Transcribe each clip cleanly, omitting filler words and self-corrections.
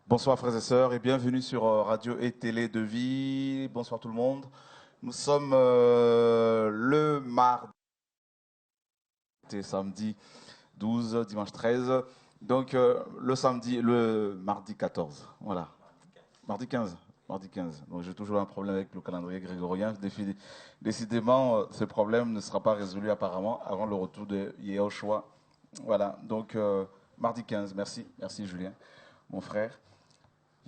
Bonsoir frères et sœurs et bienvenue sur Radio et Télé de Vie. Bonsoir tout le monde. Nous sommes le mardi, samedi 12, dimanche 13. Donc le mardi 14. Voilà. Mardi 15. Mardi 15. Donc j'ai toujours un problème avec le calendrier grégorien. Décidément, ce problème ne sera pas résolu apparemment avant le retour de Yehoshua. Voilà. Donc mardi 15. Merci. Merci Julien, mon frère.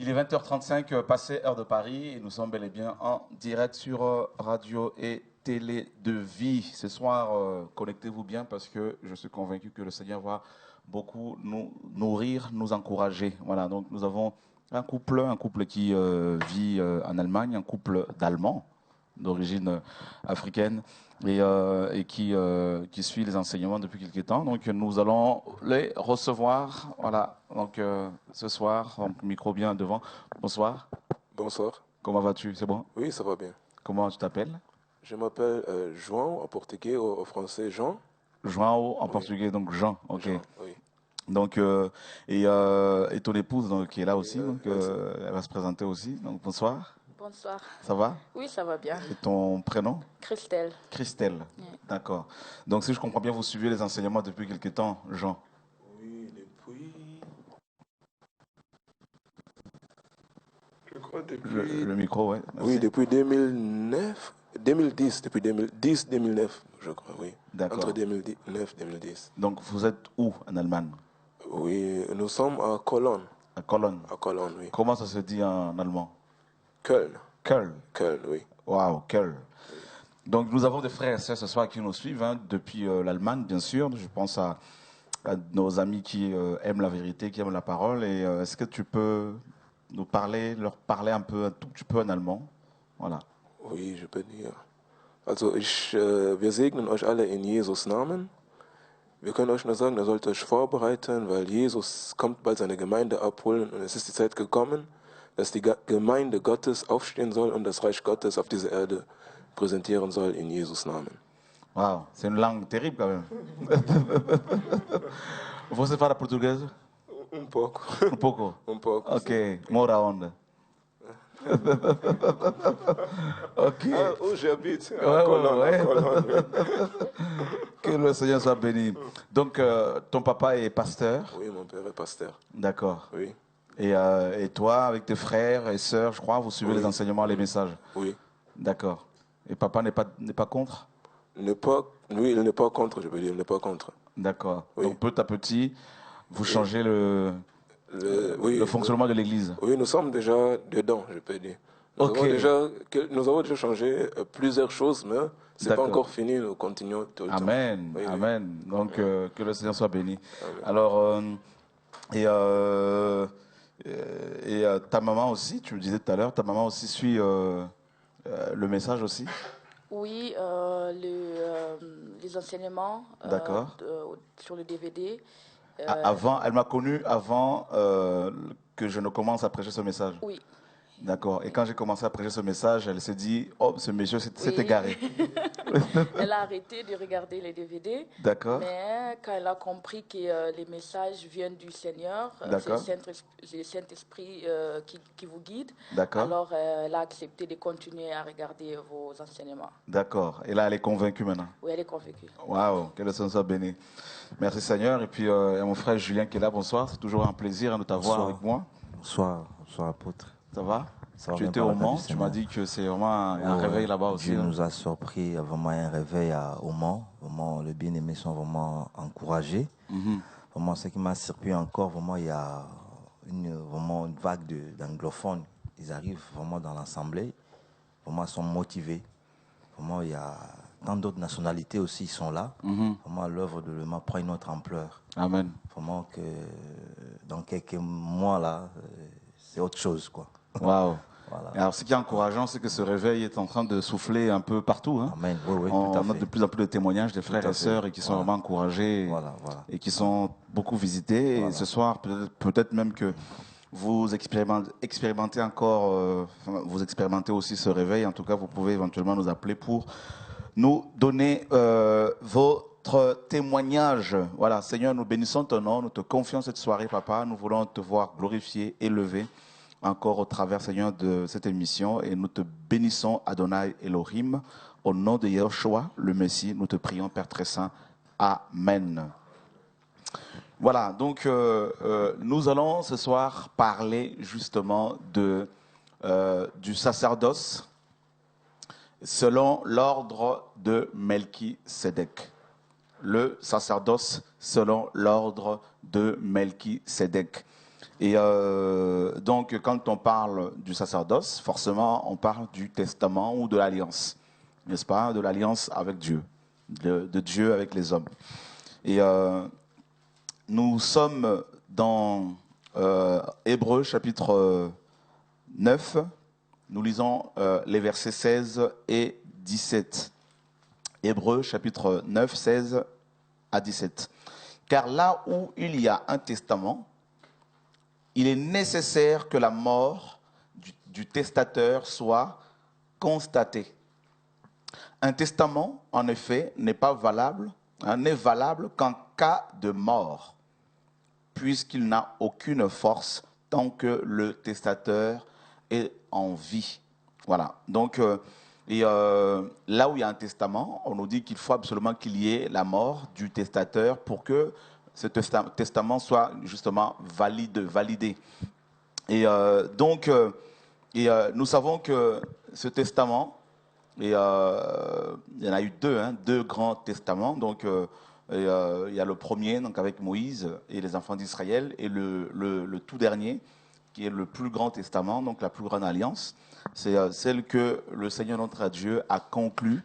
Il est 20h35, passé heure de Paris, et nous sommes bel et bien en direct sur Radio et Télé de Vie. Ce soir, connectez-vous bien parce que je suis convaincu que le Seigneur va beaucoup nous nourrir, nous encourager. Voilà, donc nous avons un couple qui vit en Allemagne, un couple d'Allemands d'origine africaine et qui suit les enseignements depuis quelques temps. Donc nous allons les recevoir. Voilà, donc ce soir, donc, micro bien devant. Bonsoir. Bonsoir. Comment vas-tu? C'est bon? Oui, ça va bien. Comment tu t'appelles? Je m'appelle João en portugais, au français Jean. João en Oui. portugais, donc Jean. Ok. Jean, oui. Donc et ton épouse donc, qui est là aussi, donc elle va se présenter aussi. Donc bonsoir. Bonsoir. Ça va? Oui, ça va bien. Et ton prénom? Christelle. Christelle. Oui. D'accord. Donc si je comprends bien, vous suivez les enseignements depuis quelque temps, Jean? Oui, depuis... Je crois depuis... Le micro, oui. Oui, depuis 2009, 2010, depuis 2010-2009, je crois, oui. D'accord. Entre 2009 et 2010. Donc vous êtes où en Allemagne? Oui, nous sommes à Cologne. À Cologne. À Cologne, oui. Comment ça se dit en allemand? Köln. Köln. Köln, oui. Waouh, Köln. Donc nous avons des frères et sœurs ce soir qui nous suivent, hein, depuis l'Allemagne, bien sûr. Je pense à nos amis qui aiment la vérité, qui aiment la parole. Et est-ce que tu peux nous parler, leur parler un tout petit peu en allemand? Voilà. Oui, je peux dire. Also wir segnen euch alle in Jesus Namen. Wir können euch nur sagen, ihr sollt euch vorbereiten, weil Jesus kommt bald seine Gemeinde abholen und es ist die Zeit gekommen, dass die Gemeinde Gottes aufstehen soll und das Reich Gottes auf dieser Erde präsentieren soll in Jesus Namen. Wow, c'est une langue terrible quand même. Você fala português? Um pouco. Um pouco? Um pouco. Ok, mora onde? Ok. Ah, où j'habite, Ouais, à Cologne. ouais. À Cologne, oui. Que le Seigneur soit béni. Donc, ton papa est pasteur? Oui, mon père est pasteur. D'accord. Oui. Et toi, avec tes frères et sœurs, je crois, vous suivez les enseignements, les messages? Oui. D'accord. Et papa n'est pas contre? Oui, il n'est pas contre, je veux dire, il n'est pas contre. D'accord. Oui. Donc, peu à petit, vous changez le fonctionnement de l'Église? Oui, nous sommes déjà dedans, je peux dire. Nous avons déjà changé plusieurs choses, mais ce n'est pas encore fini, nous continuons tout le temps. Amen, Oui, amen. oui. Donc, que le Seigneur soit béni. Amen. Alors, ta maman aussi, tu me disais tout à l'heure, ta maman aussi suit le message aussi? Oui, les enseignements sur le DVD. Avant, elle m'a connu avant que je ne commence à prêcher ce message. Oui. D'accord. Et quand j'ai commencé à prêcher ce message, elle s'est dit, oh, ce monsieur s'est égaré. Elle a arrêté de regarder les DVD. D'accord. Mais quand elle a compris que les messages viennent du Seigneur, c'est le Saint-Esprit qui vous guide, alors elle a accepté de continuer à regarder vos enseignements. D'accord. Et là, elle est convaincue maintenant? Oui, elle est convaincue. Waouh, que le Seigneur soit béni. Merci Seigneur. Et puis, il y a mon frère Julien qui est là. Bonsoir. C'est toujours un plaisir de t'avoir avec moi. Bonsoir, bonsoir apôtre. Ça va? Ça va. Tu étais au Mans, tu m'as dit que c'est vraiment un réveil là-bas aussi. Dieu nous a surpris, vraiment un réveil au Mans. Vraiment, les bien-aimés sont vraiment encouragés. Vraiment, ce qui m'a surpris encore, vraiment, il y a vraiment une vague d'anglophones. Ils arrivent vraiment dans l'assemblée, vraiment, ils sont motivés. Vraiment, il y a tant d'autres nationalités aussi qui sont là. Vraiment, l'œuvre de l'Ema prend une autre ampleur. Amen. Vraiment que dans quelques mois là, c'est autre chose, quoi. Waouh. Voilà. Alors, ce qui est encourageant, c'est que ce réveil est en train de souffler un peu partout. Hein. Amen. Oui, on note de plus en plus de témoignages des frères et sœurs et qui sont vraiment encouragés et qui sont beaucoup visités. Et ce soir, peut-être même que vous expérimentez encore, vous expérimentez aussi ce réveil. En tout cas, vous pouvez éventuellement nous appeler pour nous donner vos notre témoignage. Voilà, Seigneur, nous bénissons ton nom, nous te confions cette soirée, Papa. Nous voulons te voir glorifié, élevé encore au travers, Seigneur, de cette émission. Et nous te bénissons, Adonai Elohim, au nom de Yeshua, le Messie. Nous te prions, Père très saint. Amen. Voilà, donc nous allons ce soir parler justement du sacerdoce selon l'ordre de Melchisédek. Le sacerdoce selon l'ordre de Melchisédek. Et donc, quand on parle du sacerdoce, forcément, on parle du testament ou de l'alliance, n'est-ce pas? De l'alliance avec Dieu, de Dieu avec les hommes. Et nous sommes dans Hébreux chapitre 9. Nous lisons les versets 16 et 17. Hébreux chapitre 9, 16 à 17. Car là où il y a un testament, il est nécessaire que la mort du testateur soit constatée. Un testament, en effet, n'est valable qu'en cas de mort, puisqu'il n'a aucune force tant que le testateur est en vie. Voilà. Donc, là où il y a un testament, on nous dit qu'il faut absolument qu'il y ait la mort du testateur pour que ce testament soit justement validé. Et donc, nous savons que ce testament, il y en a eu deux grands testaments. Donc, il y a le premier, donc avec Moïse et les enfants d'Israël, et le tout dernier, qui est le plus grand testament, donc la plus grande alliance. C'est celle que le Seigneur notre Dieu a conclue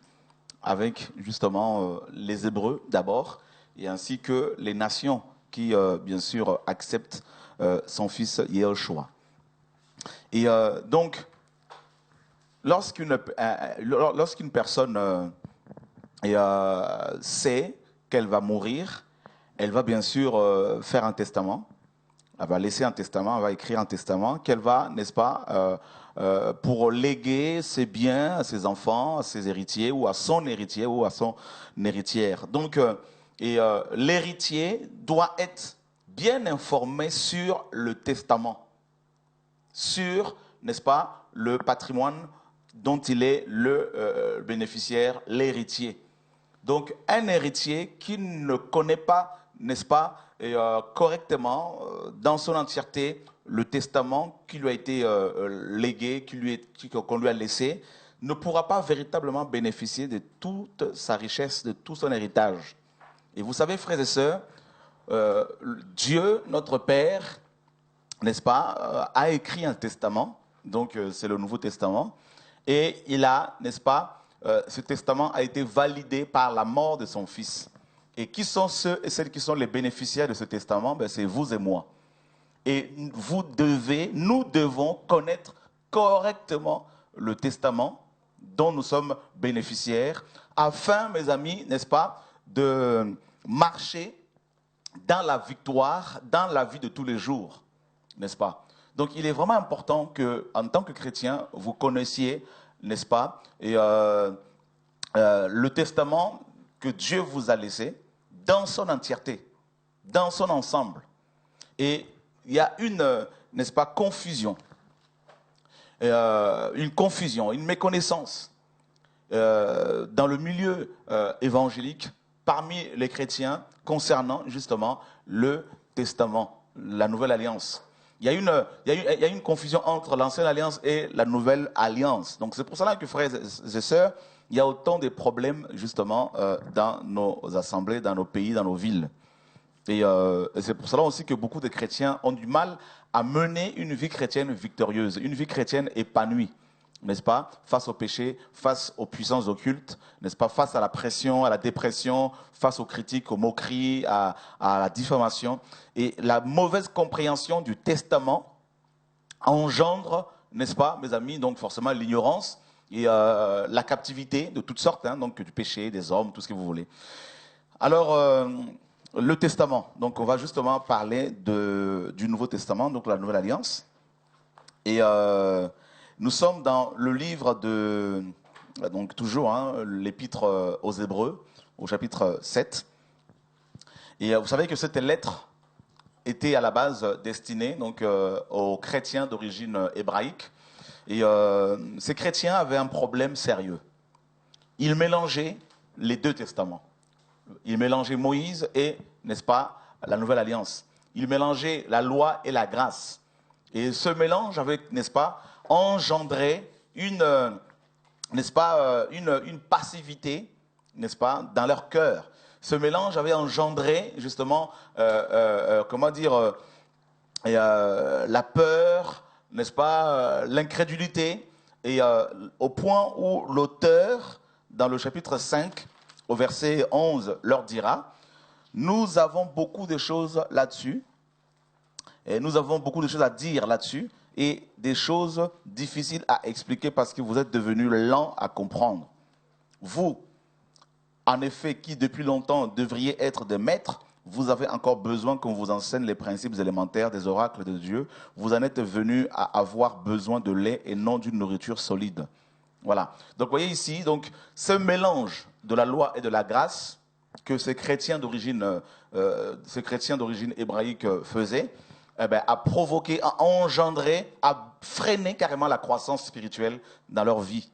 avec justement les Hébreux d'abord, et ainsi que les nations qui, bien sûr, acceptent son fils Yeshua. Et donc, lorsqu'une personne sait qu'elle va mourir, elle va bien sûr faire un testament. Elle va laisser un testament, elle va écrire un testament qu'elle va, n'est-ce pas, pour léguer ses biens à ses enfants, à ses héritiers ou à son héritier ou à son héritière. Donc, l'héritier doit être bien informé sur le testament, sur, n'est-ce pas, le patrimoine dont il est le bénéficiaire, l'héritier. Donc, un héritier qui ne connaît pas, n'est-ce pas, correctement, dans son entièreté, le testament qui lui a été légué, qu'on lui a laissé, ne pourra pas véritablement bénéficier de toute sa richesse, de tout son héritage. Et vous savez, frères et sœurs, Dieu, notre Père, n'est-ce pas, a écrit un testament, donc c'est le Nouveau Testament, et il a, n'est-ce pas, ce testament a été validé par la mort de son fils. Et qui sont ceux et celles qui sont les bénéficiaires de ce testament? C'est vous et moi. Et nous devons connaître correctement le testament dont nous sommes bénéficiaires, afin, mes amis, n'est-ce pas, de marcher dans la victoire, dans la vie de tous les jours, n'est-ce pas? Donc, il est vraiment important que, en tant que chrétien, vous connaissiez, n'est-ce pas, et, le testament que Dieu vous a laissé dans son entièreté, dans son ensemble. Et il y a une, n'est-ce pas, confusion, une méconnaissance dans le milieu évangélique parmi les chrétiens concernant justement le testament, la nouvelle alliance. Il y a une confusion entre l'ancienne alliance et la nouvelle alliance. Donc c'est pour cela que, frères et sœurs, il y a autant de problèmes justement dans nos assemblées, dans nos pays, dans nos villes. Et c'est pour cela aussi que beaucoup de chrétiens ont du mal à mener une vie chrétienne victorieuse, une vie chrétienne épanouie, n'est-ce pas, face au péché, face aux puissances occultes, n'est-ce pas, face à la pression, à la dépression, face aux critiques, aux moqueries, à la diffamation. Et la mauvaise compréhension du testament engendre, n'est-ce pas, mes amis, donc forcément l'ignorance et la captivité de toutes sortes, donc du péché, des hommes, tout ce que vous voulez. Alors, le testament, donc on va justement parler du Nouveau Testament, donc la Nouvelle Alliance. Et nous sommes dans le livre donc toujours, l'épître aux Hébreux, au chapitre 7. Et vous savez que cette lettre était à la base destinée donc, aux chrétiens d'origine hébraïque. Et ces chrétiens avaient un problème sérieux. Ils mélangeaient les deux testaments. Ils mélangeaient Moïse et, n'est-ce pas, la Nouvelle Alliance. Ils mélangeaient la loi et la grâce. Et ce mélange avait, n'est-ce pas, engendré une passivité, n'est-ce pas, dans leur cœur. Ce mélange avait engendré, justement, comment dire, la peur, n'est-ce pas, l'incrédulité, et au point où l'auteur, dans le chapitre 5, au verset 11, leur dira, nous avons beaucoup de choses là-dessus, et nous avons beaucoup de choses à dire là-dessus, et des choses difficiles à expliquer parce que vous êtes devenus lents à comprendre. Vous, en effet, qui depuis longtemps devriez être des maîtres, vous avez encore besoin qu'on vous enseigne les principes élémentaires des oracles de Dieu. Vous en êtes venus à avoir besoin de lait et non d'une nourriture solide. Voilà. Donc, vous voyez ici, donc, ce mélange de la loi et de la grâce que ces chrétiens d'origine hébraïque faisaient, eh bien, a provoqué, a engendré, a freiné carrément la croissance spirituelle dans leur vie.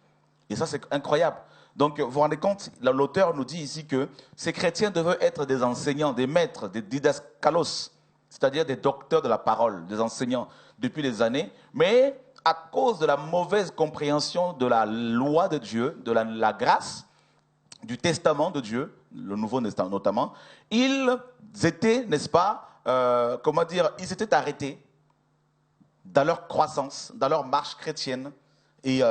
Et ça, c'est incroyable. Donc, vous vous rendez compte, l'auteur nous dit ici que ces chrétiens devaient être des enseignants, des maîtres, des didaskalos, c'est-à-dire des docteurs de la parole, des enseignants depuis des années, mais à cause de la mauvaise compréhension de la loi de Dieu, de la grâce, du testament de Dieu, le Nouveau Testament notamment, ils étaient, n'est-ce pas, comment dire, ils s'étaient arrêtés dans leur croissance, dans leur marche chrétienne. Et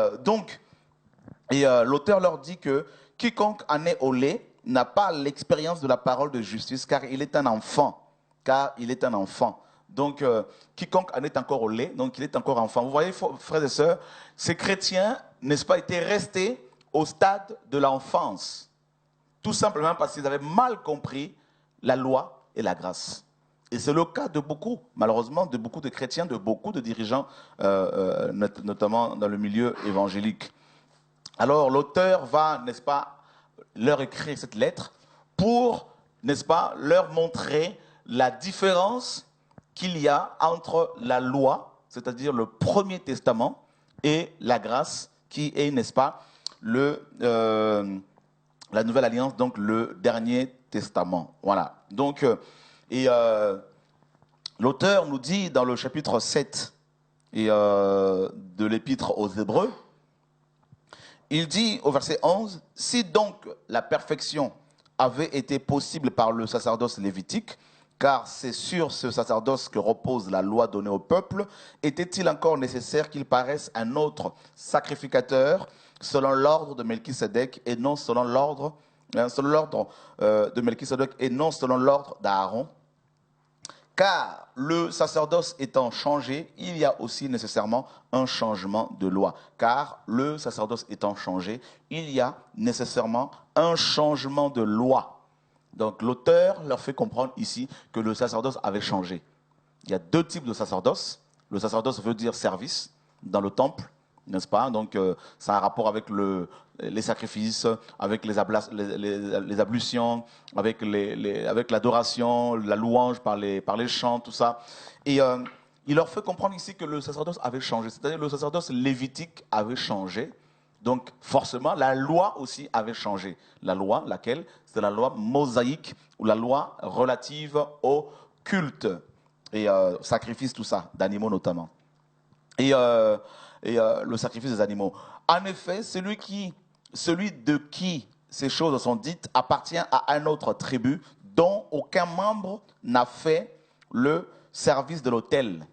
l'auteur leur dit que quiconque en est au lait n'a pas l'expérience de la parole de justice, car il est un enfant. Car il est un enfant. Donc, quiconque en est encore au lait, donc il est encore enfant. Vous voyez, frères et sœurs, ces chrétiens, n'est-ce pas, étaient restés au stade de l'enfance. Tout simplement parce qu'ils avaient mal compris la loi et la grâce. Et c'est le cas de beaucoup, malheureusement, de beaucoup de chrétiens, de beaucoup de dirigeants, notamment dans le milieu évangélique. Alors l'auteur va, n'est-ce pas, leur écrire cette lettre pour, n'est-ce pas, leur montrer la différence qu'il y a entre la loi, c'est-à-dire le Premier Testament, et la grâce, qui est, n'est-ce pas, la Nouvelle Alliance, donc le Dernier Testament. Voilà. Donc, l'auteur nous dit dans le chapitre 7 de l'Épître aux Hébreux, il dit au verset 11, « Si donc la perfection avait été possible par le sacerdoce lévitique, car c'est sur ce sacerdoce que repose la loi donnée au peuple, était-il encore nécessaire qu'il paraisse un autre sacrificateur selon l'ordre de Melchisédek et non selon l'ordre de Melchisédek et non selon l'ordre d'Aaron ? Car le sacerdoce étant changé, il y a aussi nécessairement un changement de loi. Car le sacerdoce étant changé, il y a nécessairement un changement de loi. » Donc l'auteur leur fait comprendre ici que le sacerdoce avait changé. Il y a deux types de sacerdoce. Le sacerdoce veut dire service dans le temple, n'est-ce pas? Donc ça a un rapport avec les sacrifices, avec les ablutions, avec l'adoration, la louange par les chants, tout ça. Et il leur fait comprendre ici que le sacerdoce avait changé. C'est-à-dire que le sacerdoce lévitique avait changé. Donc forcément, la loi aussi avait changé. La loi, laquelle? C'est la loi mosaïque, ou la loi relative au culte et sacrifice, tout ça, d'animaux notamment. Et le sacrifice des animaux. En effet, celui de qui ces choses sont dites appartient à un autre tribu dont aucun membre n'a fait le service de l'autel.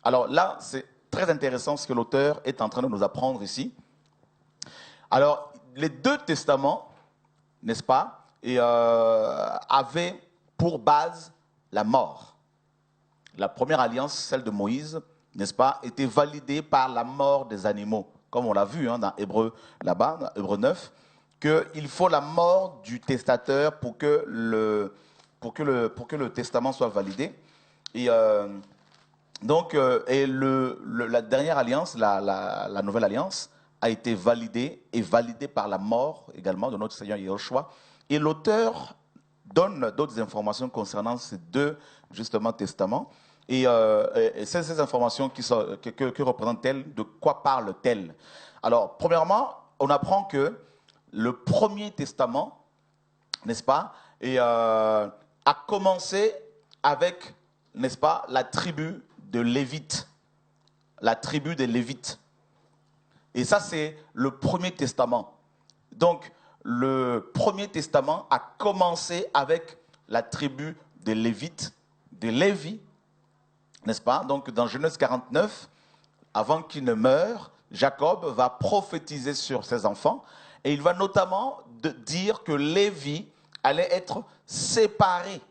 Alors là, c'est très intéressant ce que l'auteur est en train de nous apprendre ici. Alors, les deux testaments, n'est-ce pas, avaient pour base la mort. La première alliance, celle de Moïse, n'est-ce pas, était validée par la mort des animaux. Comme on l'a vu dans Hébreu, là-bas, dans Hébreu 9, qu'il faut la mort du testateur pour que le testament soit validé. Et la dernière alliance, la nouvelle alliance, a été validée par la mort également de notre Seigneur Yahushua. Et l'auteur donne d'autres informations concernant ces deux, justement, testaments. Et ces informations que représentent-elles? De quoi parlent-elles? Alors, premièrement, on apprend que le premier testament, n'est-ce pas, a commencé avec, n'est-ce pas, la tribu de Lévite. La tribu des Lévites. Et ça, c'est le premier testament. Donc, le premier testament a commencé avec la tribu des Lévites, de Lévi, n'est-ce pas? Donc, dans Genèse 49, avant qu'il ne meure, Jacob va prophétiser sur ses enfants et il va notamment dire que Lévi allait être séparé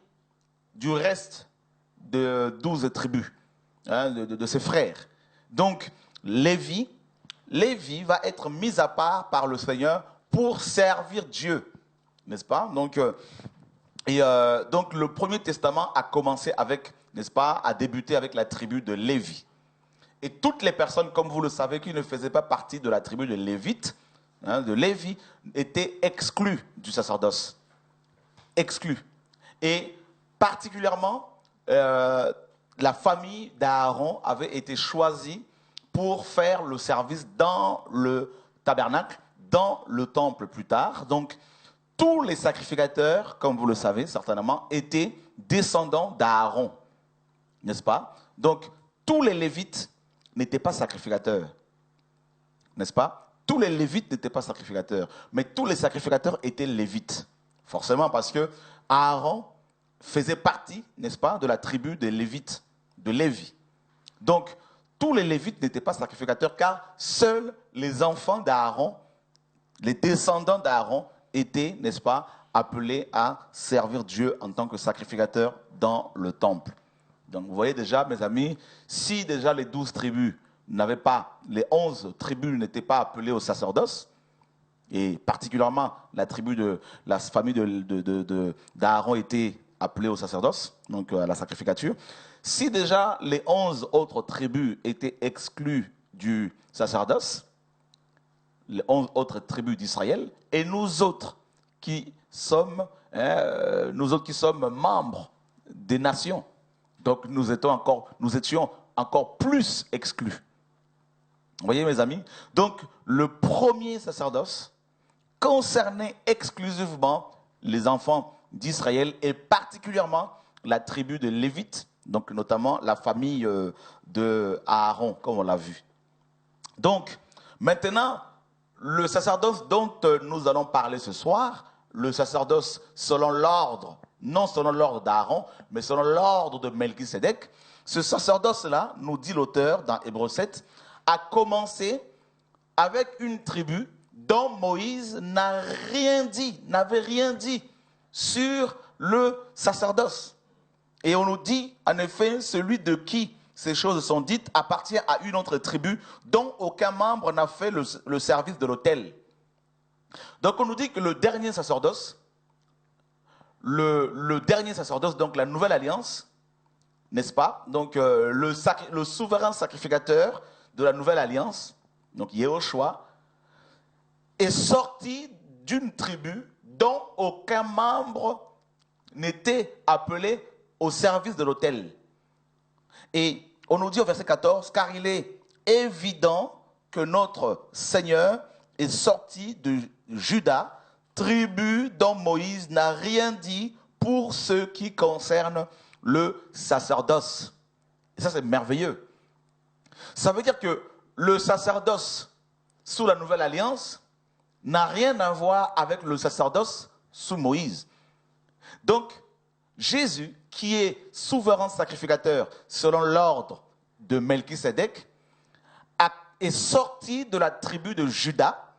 du reste de 12 tribus, hein, de ses frères. Donc, Lévi va être mis à part par le Seigneur pour servir Dieu, n'est-ce pas? Donc, donc, le premier testament a commencé avec, n'est-ce pas, a débuté avec la tribu de Lévi. Et toutes les personnes, comme vous le savez, qui ne faisaient pas partie de la tribu de Lévite, hein, de Lévi, étaient exclues du sacerdoce. Exclues. Et particulièrement, la famille d'Aaron avait été choisie pour faire le service dans le tabernacle, dans le temple plus tard. Donc, tous les sacrificateurs, comme vous le savez certainement, étaient descendants d'Aaron, n'est-ce pas? Donc, tous les Lévites n'étaient pas sacrificateurs, n'est-ce pas? Tous les Lévites n'étaient pas sacrificateurs, mais tous les sacrificateurs étaient Lévites, forcément, parce que Aaron faisait partie, n'est-ce pas, de la tribu des Lévites, de Lévi. Donc, tous les Lévites n'étaient pas sacrificateurs, car seuls les enfants d'Aaron, les descendants d'Aaron, étaient, n'est-ce pas, appelés à servir Dieu en tant que sacrificateurs dans le temple. Donc, vous voyez déjà, mes amis, si déjà les 12 tribus n'avaient pas, les 11 tribus n'étaient pas appelées au sacerdoce, et particulièrement la tribu de la famille d'Aaron était appelée au sacerdoce, donc à la sacrificature. Si déjà les 11 autres tribus étaient exclues du sacerdoce, les 11 autres tribus d'Israël, et nous autres qui sommes membres des nations, donc nous étions encore plus exclus. Vous voyez, mes amis? Donc, le premier sacerdoce concernait exclusivement les enfants d'Israël et particulièrement la tribu de Lévite, donc notamment la famille de Aaron, comme on l'a vu. Donc, maintenant, le sacerdoce dont nous allons parler ce soir, le sacerdoce selon l'ordre, non selon l'ordre d'Aaron, mais selon l'ordre de Melchisédek, ce sacerdoce-là, nous dit l'auteur dans Hébreux 7, a commencé avec une tribu dont Moïse n'avait rien dit sur le sacerdoce. Et on nous dit, en effet, celui de qui ces choses sont dites appartient à une autre tribu dont aucun membre n'a fait le service de l'autel. Donc on nous dit que le dernier sacerdoce, donc la nouvelle alliance, n'est-ce pas? Donc le souverain sacrificateur de la nouvelle alliance, donc Yehoshua, est sorti d'une tribu dont aucun membre n'était appelé au service de l'autel. Et on nous dit au verset 14, car il est évident que notre Seigneur est sorti de Juda, tribu dont Moïse n'a rien dit pour ce qui concerne le sacerdoce. Et ça, c'est merveilleux. Ça veut dire que le sacerdoce sous la nouvelle alliance n'a rien à voir avec le sacerdoce sous Moïse. Donc, Jésus, qui est souverain sacrificateur selon l'ordre de Melchisédek, est sorti de la tribu de Juda,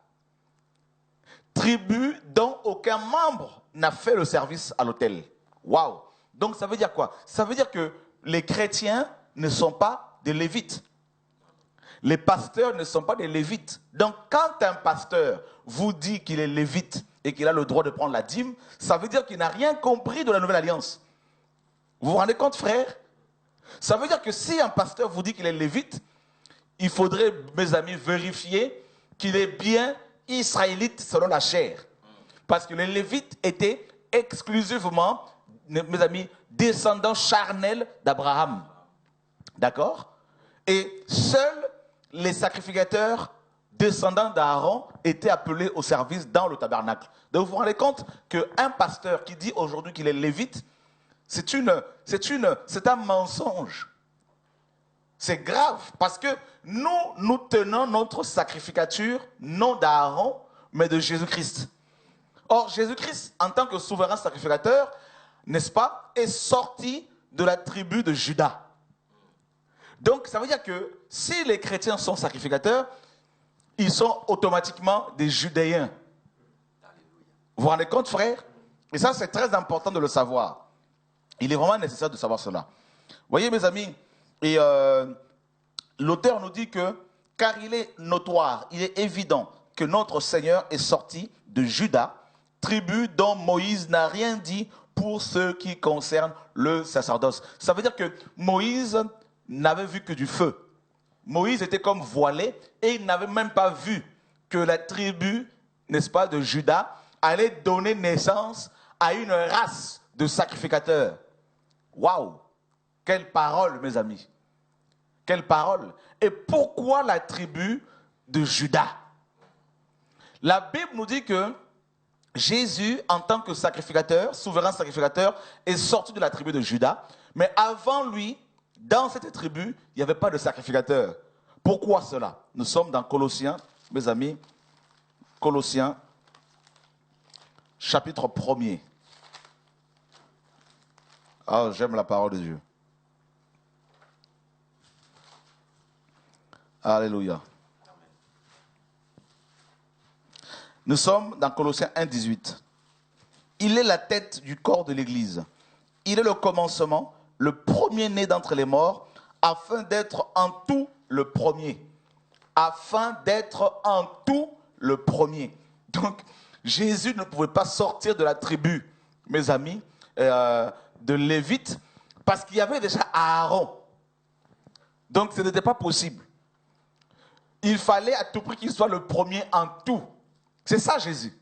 tribu dont aucun membre n'a fait le service à l'autel. Waouh! Donc ça veut dire quoi? Ça veut dire que les chrétiens ne sont pas des lévites. Les pasteurs ne sont pas des lévites. Donc quand un pasteur vous dit qu'il est lévite et qu'il a le droit de prendre la dîme, ça veut dire qu'il n'a rien compris de la nouvelle alliance. Vous vous rendez compte, frère? Ça veut dire que si un pasteur vous dit qu'il est lévite, il faudrait, mes amis, vérifier qu'il est bien israélite selon la chair. Parce que les Lévites étaient exclusivement, mes amis, descendants charnels d'Abraham. D'accord? Et seuls les sacrificateurs descendants d'Aaron étaient appelés au service dans le tabernacle. Donc vous vous rendez compte qu'un pasteur qui dit aujourd'hui qu'il est lévite, c'est un mensonge. C'est grave parce que nous tenons notre sacrificature non d'Aaron, mais de Jésus-Christ. Or, Jésus-Christ, en tant que souverain sacrificateur, n'est-ce pas, est sorti de la tribu de Juda. Donc, ça veut dire que si les chrétiens sont sacrificateurs, ils sont automatiquement des Judéens. Vous vous rendez compte, frère? Et ça, c'est très important de le savoir. Il est vraiment nécessaire de savoir cela. Vous voyez, mes amis, et l'auteur nous dit que, car il est notoire, il est évident que notre Seigneur est sorti de Juda, tribu dont Moïse n'a rien dit pour ce qui concerne le sacerdoce. Ça veut dire que Moïse n'avait vu que du feu. Moïse était comme voilé et il n'avait même pas vu que la tribu, n'est-ce pas, de Juda allait donner naissance à une race de sacrificateurs. Waouh! Quelle parole, mes amis! Quelle parole! Et pourquoi la tribu de Juda? La Bible nous dit que Jésus, en tant que sacrificateur, souverain sacrificateur, est sorti de la tribu de Juda. Mais avant lui, dans cette tribu, il n'y avait pas de sacrificateur. Pourquoi cela? Nous sommes dans Colossiens, mes amis. Colossiens, chapitre 1er. Ah, j'aime la parole de Dieu. Alléluia. Nous sommes dans Colossiens 1, 18. Il est la tête du corps de l'Église. Il est le commencement, le premier-né d'entre les morts, afin d'être en tout le premier. Afin d'être en tout le premier. Donc, Jésus ne pouvait pas sortir de la tribu, mes amis, de Lévite, parce qu'il y avait déjà Aaron. Donc, ce n'était pas possible. Il fallait à tout prix qu'il soit le premier en tout. C'est ça Jésus.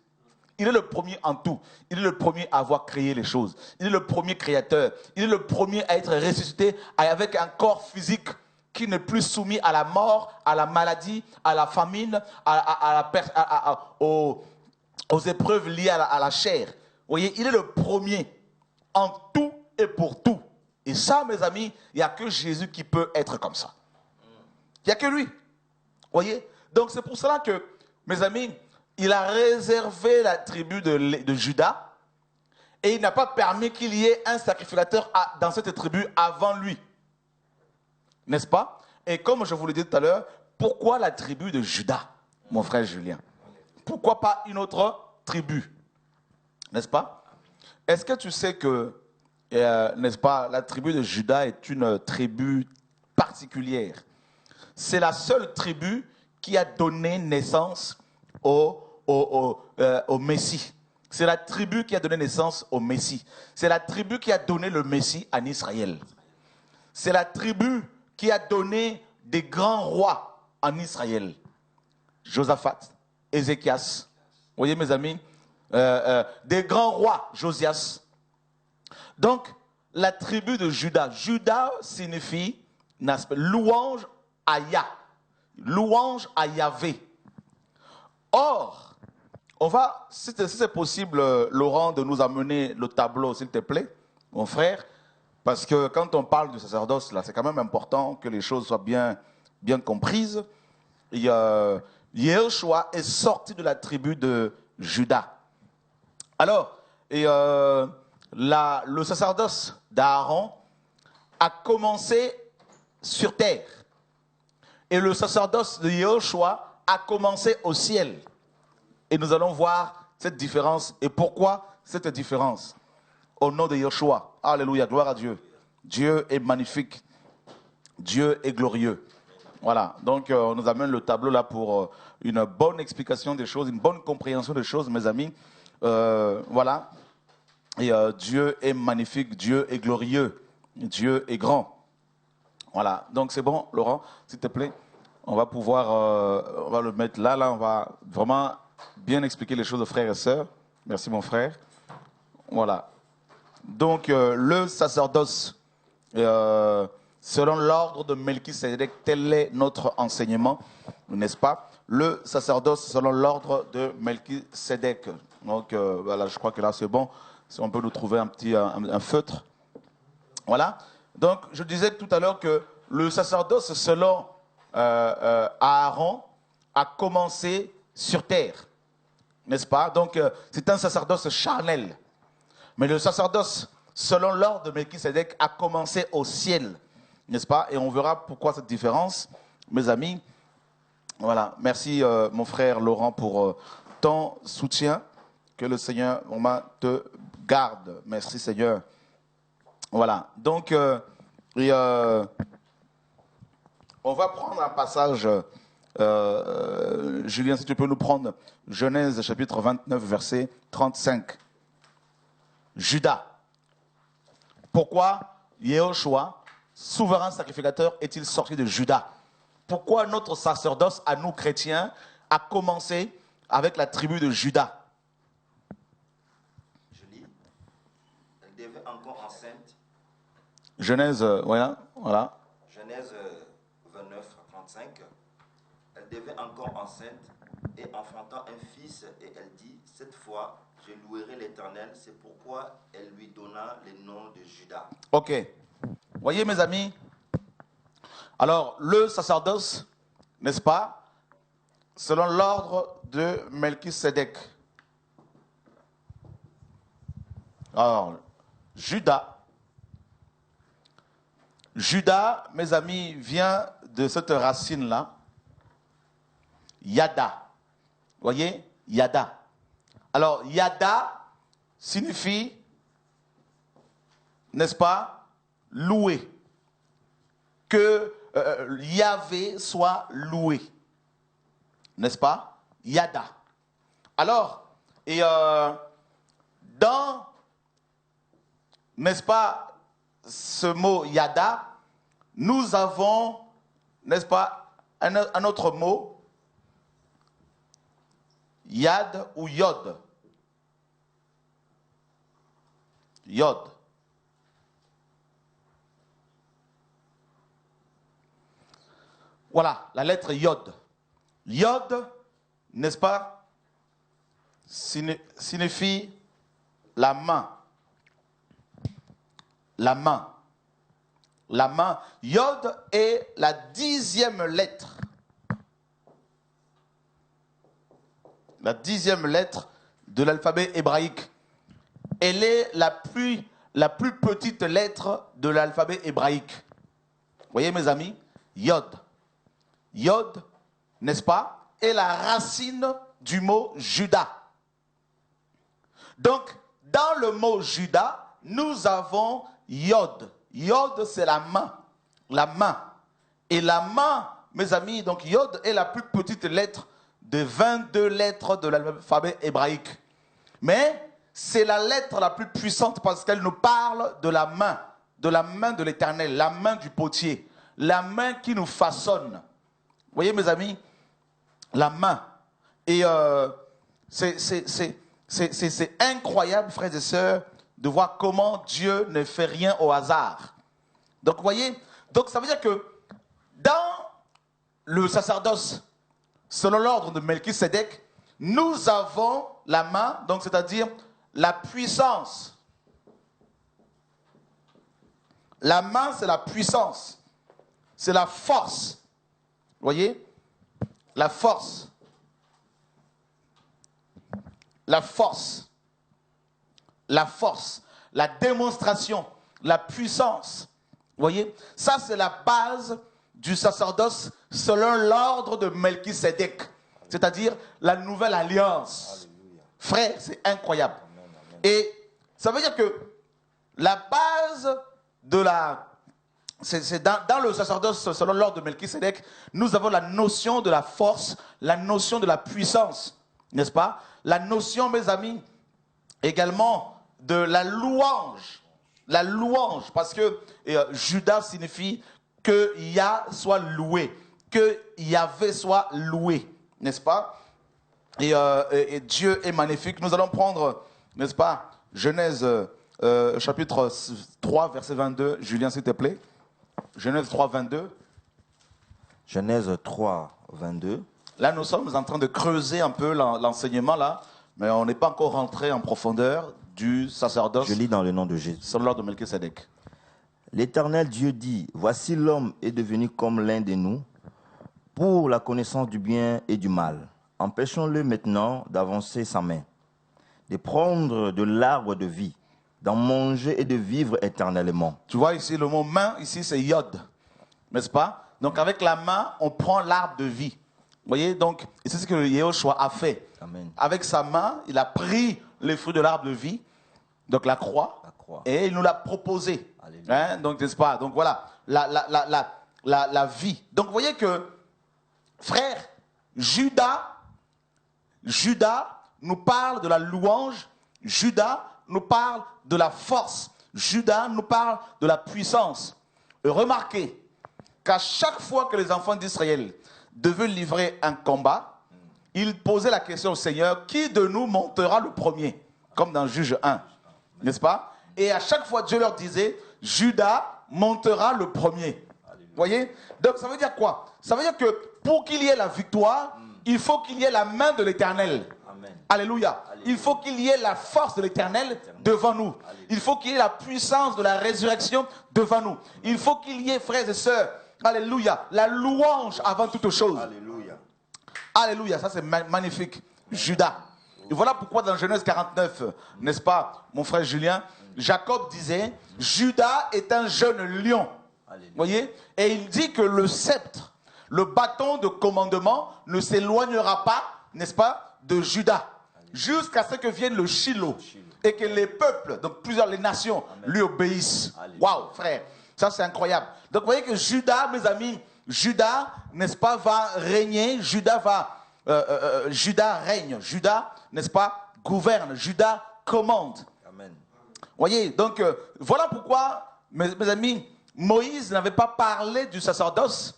Il est le premier en tout. Il est le premier à avoir créé les choses. Il est le premier créateur. Il est le premier à être ressuscité avec un corps physique qui n'est plus soumis à la mort, à la maladie, à la famine, aux épreuves liées à la chair. Vous voyez, il est le premier en tout et pour tout. Et ça, mes amis, il n'y a que Jésus qui peut être comme ça. Il n'y a que lui. Vous voyez? Donc c'est pour cela que, mes amis, il a réservé la tribu de Juda et il n'a pas permis qu'il y ait un sacrificateur dans cette tribu avant lui. N'est-ce pas? Et comme je vous l'ai dit tout à l'heure, pourquoi la tribu de Juda, mon frère Julien? Pourquoi pas une autre tribu? N'est-ce pas? Est-ce que tu sais que, n'est-ce pas, la tribu de Juda est une tribu particulière? C'est la seule tribu qui a donné naissance au Messie. C'est la tribu qui a donné naissance au Messie. C'est la tribu qui a donné le Messie en Israël. C'est la tribu qui a donné des grands rois en Israël. Josaphat, Ézéchias, vous voyez mes amis, des grands rois, Josias. Donc, la tribu de Juda. Juda signifie louange à Yah, louange à Yahvé. Or, on va, si c'est possible, Laurent, de nous amener le tableau, s'il te plaît, mon frère, parce que quand on parle du sacerdoce, là, c'est quand même important que les choses soient bien comprises. Yehoshua est sorti de la tribu de Juda. Alors, le sacerdoce d'Aaron a commencé sur terre. Et le sacerdoce de Yehoshua a commencé au ciel. Et nous allons voir cette différence. Et pourquoi cette différence? Au nom de Yehoshua. Alléluia, gloire à Dieu. Dieu est magnifique. Dieu est glorieux. Voilà, donc on nous amène le tableau là pour une bonne explication des choses, une bonne compréhension des choses, mes amis. Voilà. Et Dieu est magnifique, Dieu est glorieux, Dieu est grand. Voilà, donc c'est bon, Laurent, s'il te plaît. On va pouvoir, on va le mettre là, on va vraiment bien expliquer les choses aux frères et sœurs. Merci mon frère. Voilà. Donc le sacerdoce, selon l'ordre de Melchisédek, tel est notre enseignement, n'est-ce pas? Le sacerdoce selon l'ordre de Melchisédek. Donc voilà, je crois que là c'est bon. Si on peut nous trouver un feutre. Voilà. Donc je disais tout à l'heure que le sacerdoce selon Aaron a commencé sur terre, n'est-ce pas? Donc c'est un sacerdoce charnel. Mais le sacerdoce selon l'ordre de Melchisédek a commencé au ciel, n'est-ce pas? Et on verra pourquoi cette différence, mes amis. Voilà, merci mon frère Laurent pour ton soutien. Que le Seigneur te garde. Merci Seigneur. Voilà, donc on va prendre un passage, Julien, si tu peux nous prendre Genèse chapitre 29, verset 35. Judas. Pourquoi Yehoshua, souverain sacrificateur, est-il sorti de Juda? Pourquoi notre sacerdoce, à nous chrétiens, a commencé avec la tribu de Juda? Je lis. Elle devait encore enceinte. Genèse, voilà. Genèse 29 à 35. Elle devait encore enceinte et enfantant un fils, et elle dit, cette fois, je louerai l'Éternel. C'est pourquoi elle lui donna le nom de Judas. Ok. Voyez mes amis, alors le sacerdoce, n'est-ce pas, selon l'ordre de Melchisédek. Alors, Judas, mes amis, vient de cette racine-là, Yada. Voyez, Yada. Alors, Yada signifie, n'est-ce pas, louer. Que Yahvé soit loué. N'est-ce pas? Yada. Alors, et dans, n'est-ce pas, ce mot Yada, nous avons, n'est-ce pas, un autre mot, Yad ou Yod. Yod. Voilà, la lettre Yod. Yod, n'est-ce pas, signifie la main. La main. La main. Yod est la 10e lettre. La 10e lettre de l'alphabet hébraïque. Elle est la plus petite lettre de l'alphabet hébraïque. Vous voyez mes amis? Yod. Yod, n'est-ce pas, est la racine du mot Judas. Donc, dans le mot Judas, nous avons Yod. Yod, c'est la main. La main. Et la main, mes amis, donc Yod est la plus petite lettre de 22 lettres de l'alphabet hébraïque. Mais c'est la lettre la plus puissante parce qu'elle nous parle de la main de l'Éternel, la main du potier, la main qui nous façonne. Vous voyez mes amis, la main. Et c'est incroyable, frères et sœurs, de voir comment Dieu ne fait rien au hasard. Donc vous voyez, donc ça veut dire que dans le sacerdoce, selon l'ordre de Melchisédek, nous avons la main, donc c'est-à-dire la puissance. La main, c'est la puissance. C'est la force. Vous voyez? La force. La force. La force. La démonstration. La puissance. Vous voyez? Ça, c'est la base du sacerdoce selon l'ordre de Melchisédek. C'est-à-dire la nouvelle alliance. Alléluia. Frère, c'est incroyable. Amen, amen. Et ça veut dire que la base de la... C'est dans le sacerdoce, selon l'ordre de Melchisédek, nous avons la notion de la force, la notion de la puissance, n'est-ce pas? La notion, mes amis, également de la louange. La louange, parce que Judas signifie que Yah soit loué, que Yahvé soit loué, n'est-ce pas? Et Dieu est magnifique. Nous allons prendre, n'est-ce pas, Genèse chapitre 3, verset 22. Julien, s'il te plaît. Genèse 3, 22. Genèse 3, 22. Là, nous sommes en train de creuser un peu l'enseignement, là, mais on n'est pas encore rentré en profondeur du sacerdoce. Je lis dans le nom de Jésus. Selon l'ordre de Melchisédek. L'Éternel Dieu dit, voici l'homme est devenu comme l'un de nous, pour la connaissance du bien et du mal. Empêchons-le maintenant d'avancer sa main, de prendre de l'arbre de vie, d'en manger et de vivre éternellement. Tu vois ici, le mot main, ici, c'est yod, n'est-ce pas? Donc avec la main, on prend l'arbre de vie. Vous voyez, donc, c'est ce que Yehoshua a fait. Amen. Avec sa main, il a pris les fruits de l'arbre de vie, donc la croix, et il nous l'a proposé. Hein, donc, n'est-ce pas? Donc voilà, la vie. Donc vous voyez que, frère, Judas nous parle de la louange, Judas nous parle de la force, Judas nous parle de la puissance. Remarquez qu'à chaque fois que les enfants d'Israël devaient livrer un combat, ils posaient la question au Seigneur, qui de nous montera le premier? Comme dans Juge 1, n'est-ce pas? Et à chaque fois, Dieu leur disait, Judas montera le premier. Vous voyez? Donc ça veut dire quoi? Ça veut dire que pour qu'il y ait la victoire, il faut qu'il y ait la main de l'Éternel. Alléluia. Il faut qu'il y ait la force de l'Éternel devant nous. Il faut qu'il y ait la puissance de la résurrection devant nous. Il faut qu'il y ait, frères et sœurs, alléluia, la louange avant toute chose. Alléluia. Alléluia, ça c'est magnifique. Judas. Et voilà pourquoi dans Genèse 49, n'est-ce pas, mon frère Julien, Jacob disait, Judas est un jeune lion. Vous voyez? Et il dit que le sceptre, le bâton de commandement ne s'éloignera pas, n'est-ce pas, de Judas, jusqu'à ce que vienne le Shiloh et que les peuples, donc les nations, lui obéissent. Waouh, frère, ça c'est incroyable. Donc vous voyez que Judas, mes amis, Judas, n'est-ce pas, va régner, Judas règne, Judas, n'est-ce pas, gouverne, Judas commande. Amen. Vous voyez, donc voilà pourquoi, mes amis, Moïse n'avait pas parlé du sacerdoce,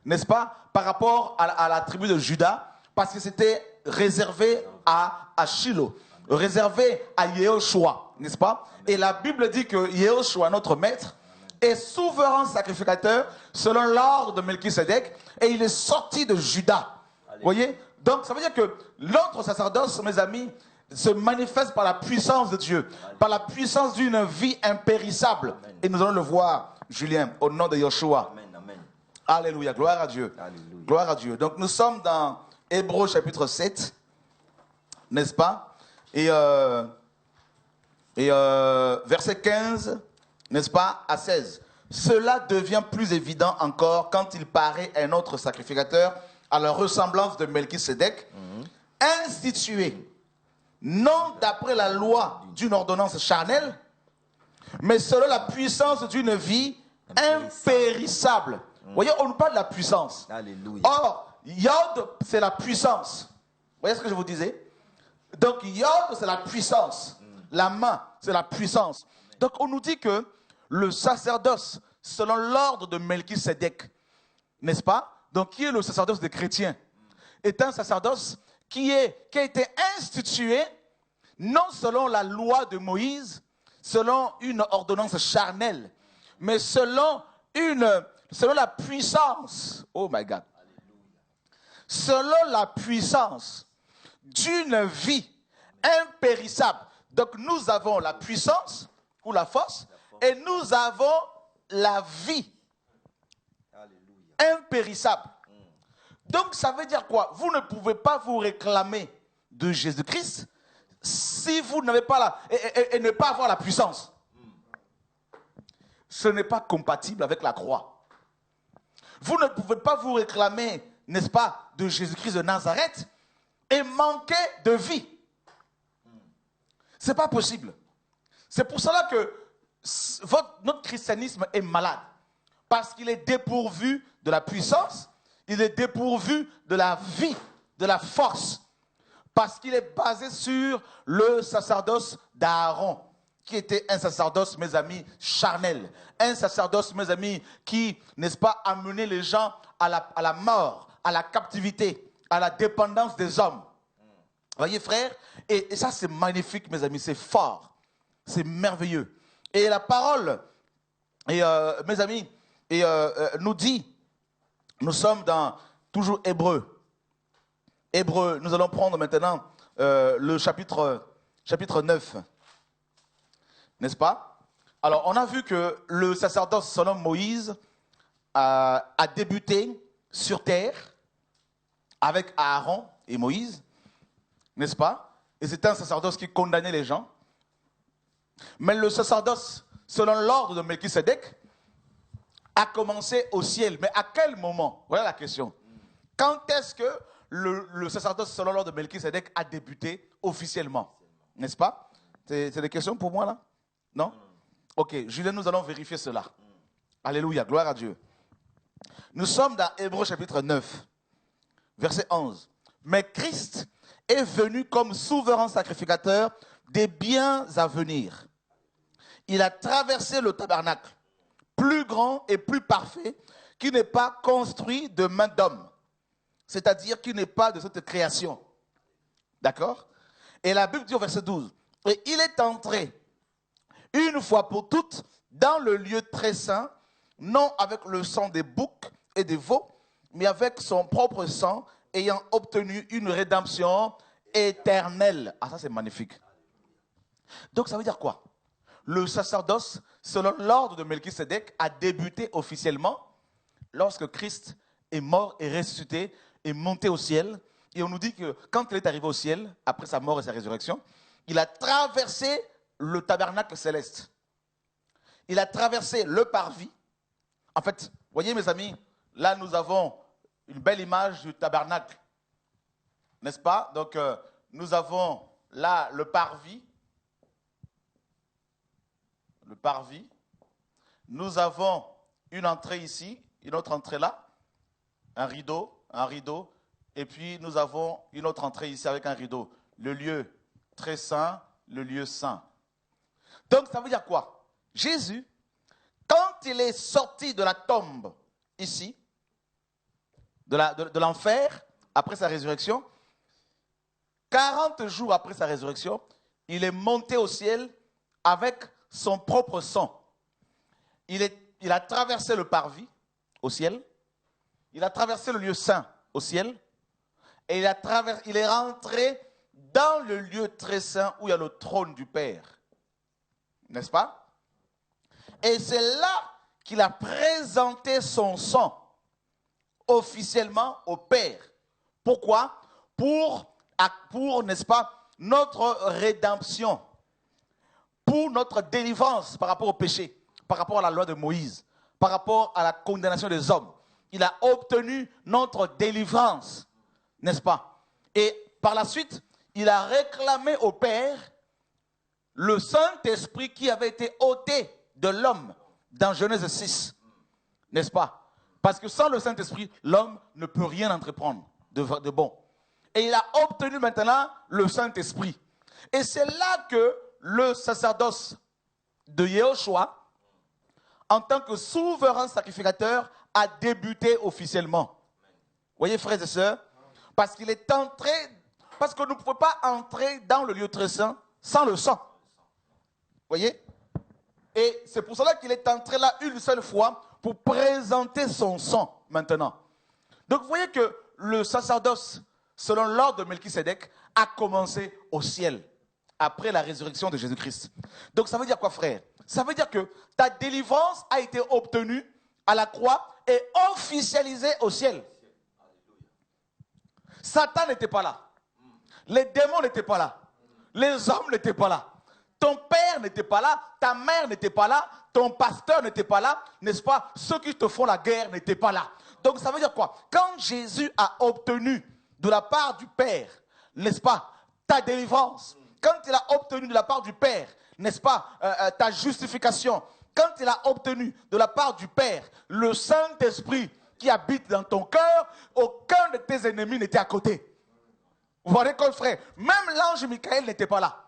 n'est-ce pas, par rapport à la tribu de Judas, parce que c'était réservé à Shiloh, réservé à Yehoshua, n'est-ce pas? Et la Bible dit que Yehoshua, notre maître, est souverain sacrificateur selon l'ordre de Melchisédek, et il est sorti de Juda. Vous voyez? Donc ça veut dire que notre sacerdoce, mes amis, se manifeste par la puissance de Dieu, par la puissance d'une vie impérissable. Et nous allons le voir, Julien, au nom de Yeshua. Alléluia, gloire à Dieu. Alléluia. Gloire à Dieu. Donc nous sommes dans Hébreux chapitre 7, n'est-ce pas? Et verset 15, n'est-ce pas, à 16. Cela devient plus évident encore quand il paraît un autre sacrificateur à la ressemblance de Melchisédek, institué, non d'après la loi d'une ordonnance charnelle, mais selon la puissance d'une vie impérissable. Vous voyez, on nous parle de la puissance. Alléluia. Or, Yod, c'est la puissance. Vous voyez ce que je vous disais? Donc, Yod, c'est la puissance. La main, c'est la puissance. Donc, on nous dit que le sacerdoce, selon l'ordre de Melchisédek, n'est-ce pas? Donc, qui est le sacerdoce des chrétiens? Est un sacerdoce qui a été institué, non selon la loi de Moïse, selon une ordonnance charnelle, mais selon la puissance, oh my God, selon la puissance d'une vie impérissable. Donc nous avons la puissance ou la force et nous avons la vie impérissable. Donc ça veut dire quoi? Vous ne pouvez pas vous réclamer de Jésus-Christ si vous n'avez pas et ne pas avoir la puissance. Ce n'est pas compatible avec la croix. Vous ne pouvez pas vous réclamer, n'est-ce pas, de Jésus-Christ de Nazareth et manquer de vie. Ce n'est pas possible. C'est pour cela que notre christianisme est malade. Parce qu'il est dépourvu de la puissance, il est dépourvu de la vie, de la force. Parce qu'il est basé sur le sacerdoce d'Aaron, qui était un sacerdoce, mes amis, charnel. Un sacerdoce, mes amis, qui, n'est-ce pas, amenait les gens à la mort, à la captivité, à la dépendance des hommes. Voyez, frère, et ça c'est magnifique, mes amis, c'est fort, c'est merveilleux. Et la parole, mes amis, nous dit, nous sommes dans toujours Hébreu. Hébreu, nous allons prendre maintenant le chapitre 9, n'est-ce pas? Alors, on a vu que le sacerdoce selon Moïse a débuté sur terre avec Aaron et Moïse, n'est-ce pas? Et c'était un sacerdoce qui condamnait les gens. Mais le sacerdoce, selon l'ordre de Melchisédek, a commencé au ciel. Mais à quel moment? Voilà la question. Quand est-ce que le sacerdoce, selon l'ordre de Melchisédek, a débuté officiellement? N'est-ce pas? C'est des questions pour moi, là? Non? Ok, Julien, nous allons vérifier cela. Alléluia, gloire à Dieu. Nous sommes dans Hébreux chapitre 9, verset 11. Mais Christ est venu comme souverain sacrificateur des biens à venir. Il a traversé le tabernacle, plus grand et plus parfait, qui n'est pas construit de main d'homme, c'est-à-dire qui n'est pas de cette création. D'accord? Et la Bible dit au verset 12, « Et il est entré une fois pour toutes dans le lieu très saint, non avec le sang des boucs et des veaux, mais avec son propre sang, ayant obtenu une rédemption éternelle. » Ah, ça c'est magnifique. Donc ça veut dire quoi? Le sacerdoce, selon l'ordre de Melchisédek, a débuté officiellement lorsque Christ est mort et ressuscité et monté au ciel. Et on nous dit que quand il est arrivé au ciel, après sa mort et sa résurrection, il a traversé le tabernacle céleste. Il a traversé le parvis. En fait, voyez mes amis, là nous avons une belle image du tabernacle. N'est-ce pas? Donc nous avons là le parvis. Le parvis. Nous avons une entrée ici, une autre entrée là, un rideau, et puis nous avons une autre entrée ici avec un rideau. Le lieu très saint, le lieu saint. Donc ça veut dire quoi? Jésus, quand il est sorti de la tombe ici, de l'enfer, après sa résurrection, 40 jours après sa résurrection, il est monté au ciel avec son propre sang. Il a traversé le parvis au ciel, il a traversé le lieu saint au ciel, et il est rentré dans le lieu très saint où il y a le trône du Père. N'est-ce pas? Et c'est là qu'il a présenté son sang officiellement au Père. Pourquoi? Pour, n'est-ce pas, notre rédemption, pour notre délivrance par rapport au péché, par rapport à la loi de Moïse, par rapport à la condamnation des hommes. Il a obtenu notre délivrance, n'est-ce pas? Et par la suite, il a réclamé au Père le Saint-Esprit qui avait été ôté de l'homme dans Genèse 6, n'est-ce pas? Parce que sans le Saint-Esprit, l'homme ne peut rien entreprendre de bon. Et il a obtenu maintenant le Saint-Esprit. Et c'est là que le sacerdoce de Yehoshua, en tant que souverain sacrificateur, a débuté officiellement. Vous voyez, frères et sœurs? Parce qu'il est entré, parce qu'on ne pouvait pas entrer dans le lieu très saint sans le sang. Vous voyez? Et c'est pour cela qu'il est entré là une seule fois pour présenter son sang maintenant. Donc vous voyez que le sacerdoce, selon l'ordre de Melchisédek, a commencé au ciel, après la résurrection de Jésus-Christ. Donc ça veut dire quoi, frère? Ça veut dire que ta délivrance a été obtenue à la croix et officialisée au ciel. Satan n'était pas là. Les démons n'étaient pas là. Les hommes n'étaient pas là. Ton père n'était pas là, ta mère n'était pas là, ton pasteur n'était pas là, n'est-ce pas? Ceux qui te font la guerre n'étaient pas là. Donc ça veut dire quoi? Quand Jésus a obtenu de la part du Père, n'est-ce pas, ta délivrance, quand il a obtenu de la part du Père, n'est-ce pas, ta justification, quand il a obtenu de la part du Père le Saint-Esprit qui habite dans ton cœur, aucun de tes ennemis n'était à côté. Vous voyez quoi, frère? Même l'ange Michael n'était pas là.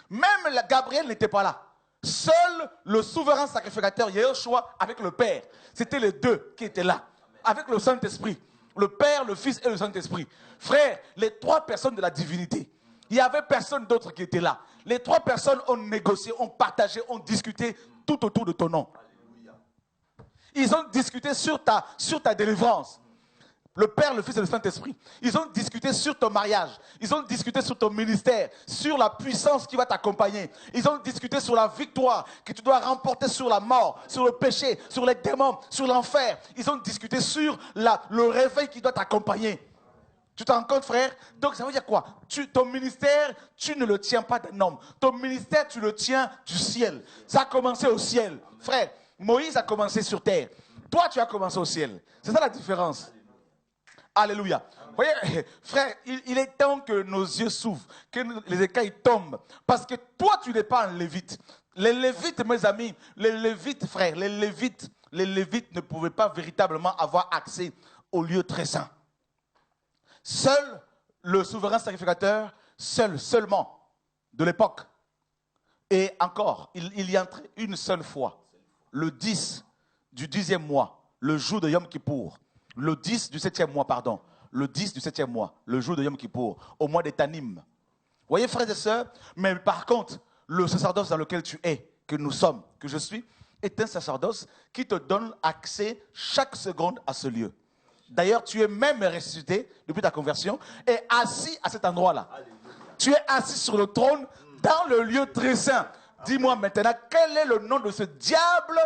Même Gabriel n'était pas là. Seul le souverain sacrificateur Yehoshua avec le Père. C'était les deux qui étaient là. Avec le Saint-Esprit. Le Père, le Fils et le Saint-Esprit. Frère, les trois personnes de la divinité. Il n'y avait personne d'autre qui était là. Les 3 personnes ont négocié, ont partagé, ont discuté tout autour de ton nom. Ils ont discuté sur ta délivrance. Le Père, le Fils et le Saint-Esprit. Ils ont discuté sur ton mariage. Ils ont discuté sur ton ministère, sur la puissance qui va t'accompagner. Ils ont discuté sur la victoire que tu dois remporter sur la mort, sur le péché, sur les démons, sur l'enfer. Ils ont discuté sur le réveil qui doit t'accompagner. Tu te rends compte, frère? Donc ça veut dire quoi? Ton ministère, tu ne le tiens pas d'un homme. Ton ministère, tu le tiens du ciel. Ça a commencé au ciel. Frère, Moïse a commencé sur terre. Toi, tu as commencé au ciel. C'est ça la différence. Alléluia. Vous voyez, frère, il est temps que nos yeux s'ouvrent, que les écailles tombent. Parce que toi, tu n'es pas un lévite. Les lévites, mes amis, les lévites, frère, les lévites ne pouvaient pas véritablement avoir accès au lieu très saint. Seul le souverain sacrificateur, seulement de l'époque. Et encore, il y entrait une seule fois, le 10 du 10e mois, le jour de Yom Kippour. Le 10 du 7e mois, pardon. Le 10 du 7e mois, le jour de Yom Kippour, au mois des Tanim. Vous voyez, frères et sœurs, mais par contre, le sacerdoce dans lequel tu es, que nous sommes, que je suis, est un sacerdoce qui te donne accès chaque seconde à ce lieu. D'ailleurs, tu es même ressuscité depuis ta conversion et assis à cet endroit-là. Tu es assis sur le trône dans le lieu très saint. Dis-moi maintenant, quel est le nom de ce diable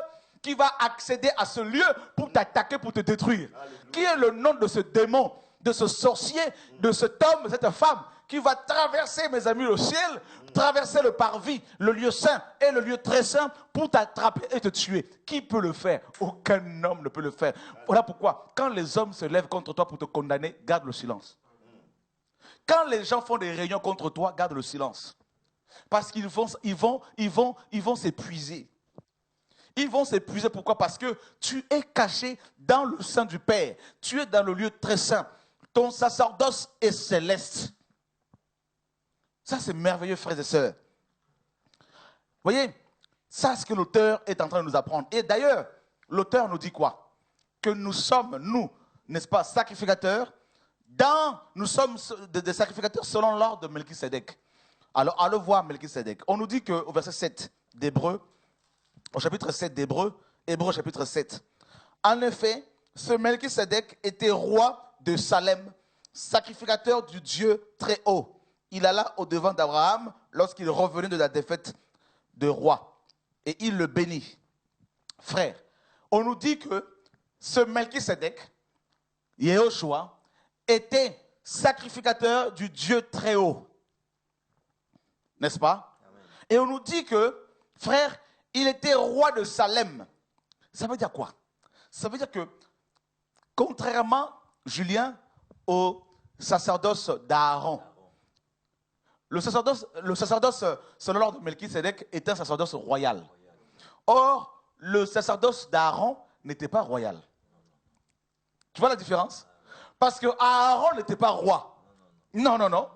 qui va accéder à ce lieu pour t'attaquer, pour te détruire? Qui est le nom de ce démon, de ce sorcier, de cet homme, de cette femme qui va traverser, mes amis, le ciel, traverser le parvis, le lieu saint et le lieu très saint pour t'attraper et te tuer? Qui peut le faire? Aucun homme ne peut le faire. Voilà pourquoi, quand les hommes se lèvent contre toi pour te condamner, garde le silence. Quand les gens font des réunions contre toi, garde le silence. Parce qu'ils vont s'épuiser. Ils vont s'épuiser. Pourquoi? Parce que tu es caché dans le sein du Père. Tu es dans le lieu très saint. Ton sacerdoce est céleste. Ça, c'est merveilleux, frères et sœurs. Vous voyez, ça, c'est ce que l'auteur est en train de nous apprendre. Et d'ailleurs, l'auteur nous dit quoi? Que nous sommes, nous, n'est-ce pas, sacrificateurs. Nous sommes des sacrificateurs selon l'ordre de Melchisédek. Alors, allons voir Melchisédek. On nous dit qu'au verset 7 d'Hébreux, au chapitre 7 d'Hébreux, Hébreux chapitre 7. En effet, ce Melchisédek était roi de Salem, sacrificateur du Dieu très haut. Il alla au-devant d'Abraham lorsqu'il revenait de la défaite de roi. Et il le bénit. Frère, on nous dit que ce Melchisédek, Yehoshua, était sacrificateur du Dieu très haut. N'est-ce pas? Amen. Et on nous dit que, frère, il était roi de Salem. Ça veut dire quoi? Ça veut dire que, contrairement, Julien, au sacerdoce d'Aaron, le sacerdoce selon l'ordre de Melchisédek est un sacerdoce royal. Or, le sacerdoce d'Aaron n'était pas royal. Tu vois la différence? Parce que Aaron n'était pas roi. Non.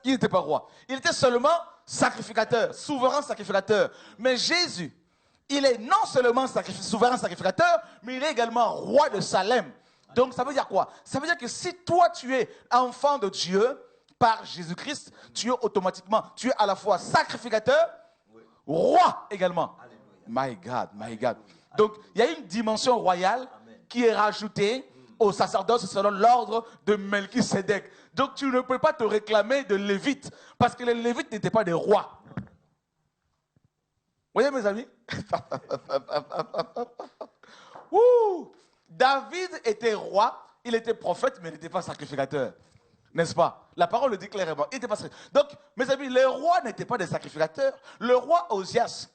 Il n'était pas roi. Il était seulement sacrificateur, souverain sacrificateur. Mais Jésus, il est non seulement souverain sacrificateur, mais il est également roi de Salem. Donc ça veut dire quoi? Ça veut dire que si toi tu es enfant de Dieu par Jésus-Christ, tu es automatiquement, tu es à la fois sacrificateur, roi également. My God. Donc il y a une dimension royale qui est rajoutée au sacerdoce selon l'ordre de Melchisédek. Donc tu ne peux pas te réclamer de Lévites, parce que les Lévites n'étaient pas des rois. Vous voyez mes amis? David était roi, il était prophète, mais il n'était pas sacrificateur. N'est-ce pas? La parole le dit clairement. Il n'était pas sacrificateur. Donc, mes amis, les rois n'étaient pas des sacrificateurs. Le roi Osias,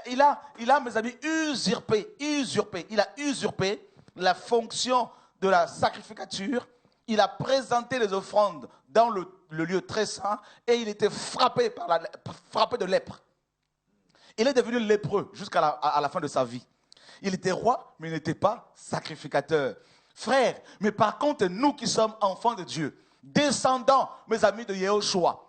il a, mes amis, usurpé. Il a usurpé la fonction de la sacrificature. Il a présenté les offrandes dans le lieu très saint et il était frappé de lèpre. Il est devenu lépreux jusqu'à la fin de sa vie. Il était roi, mais il n'était pas sacrificateur. Frère, mais par contre, nous qui sommes enfants de Dieu, descendants, mes amis, de Yehoshua,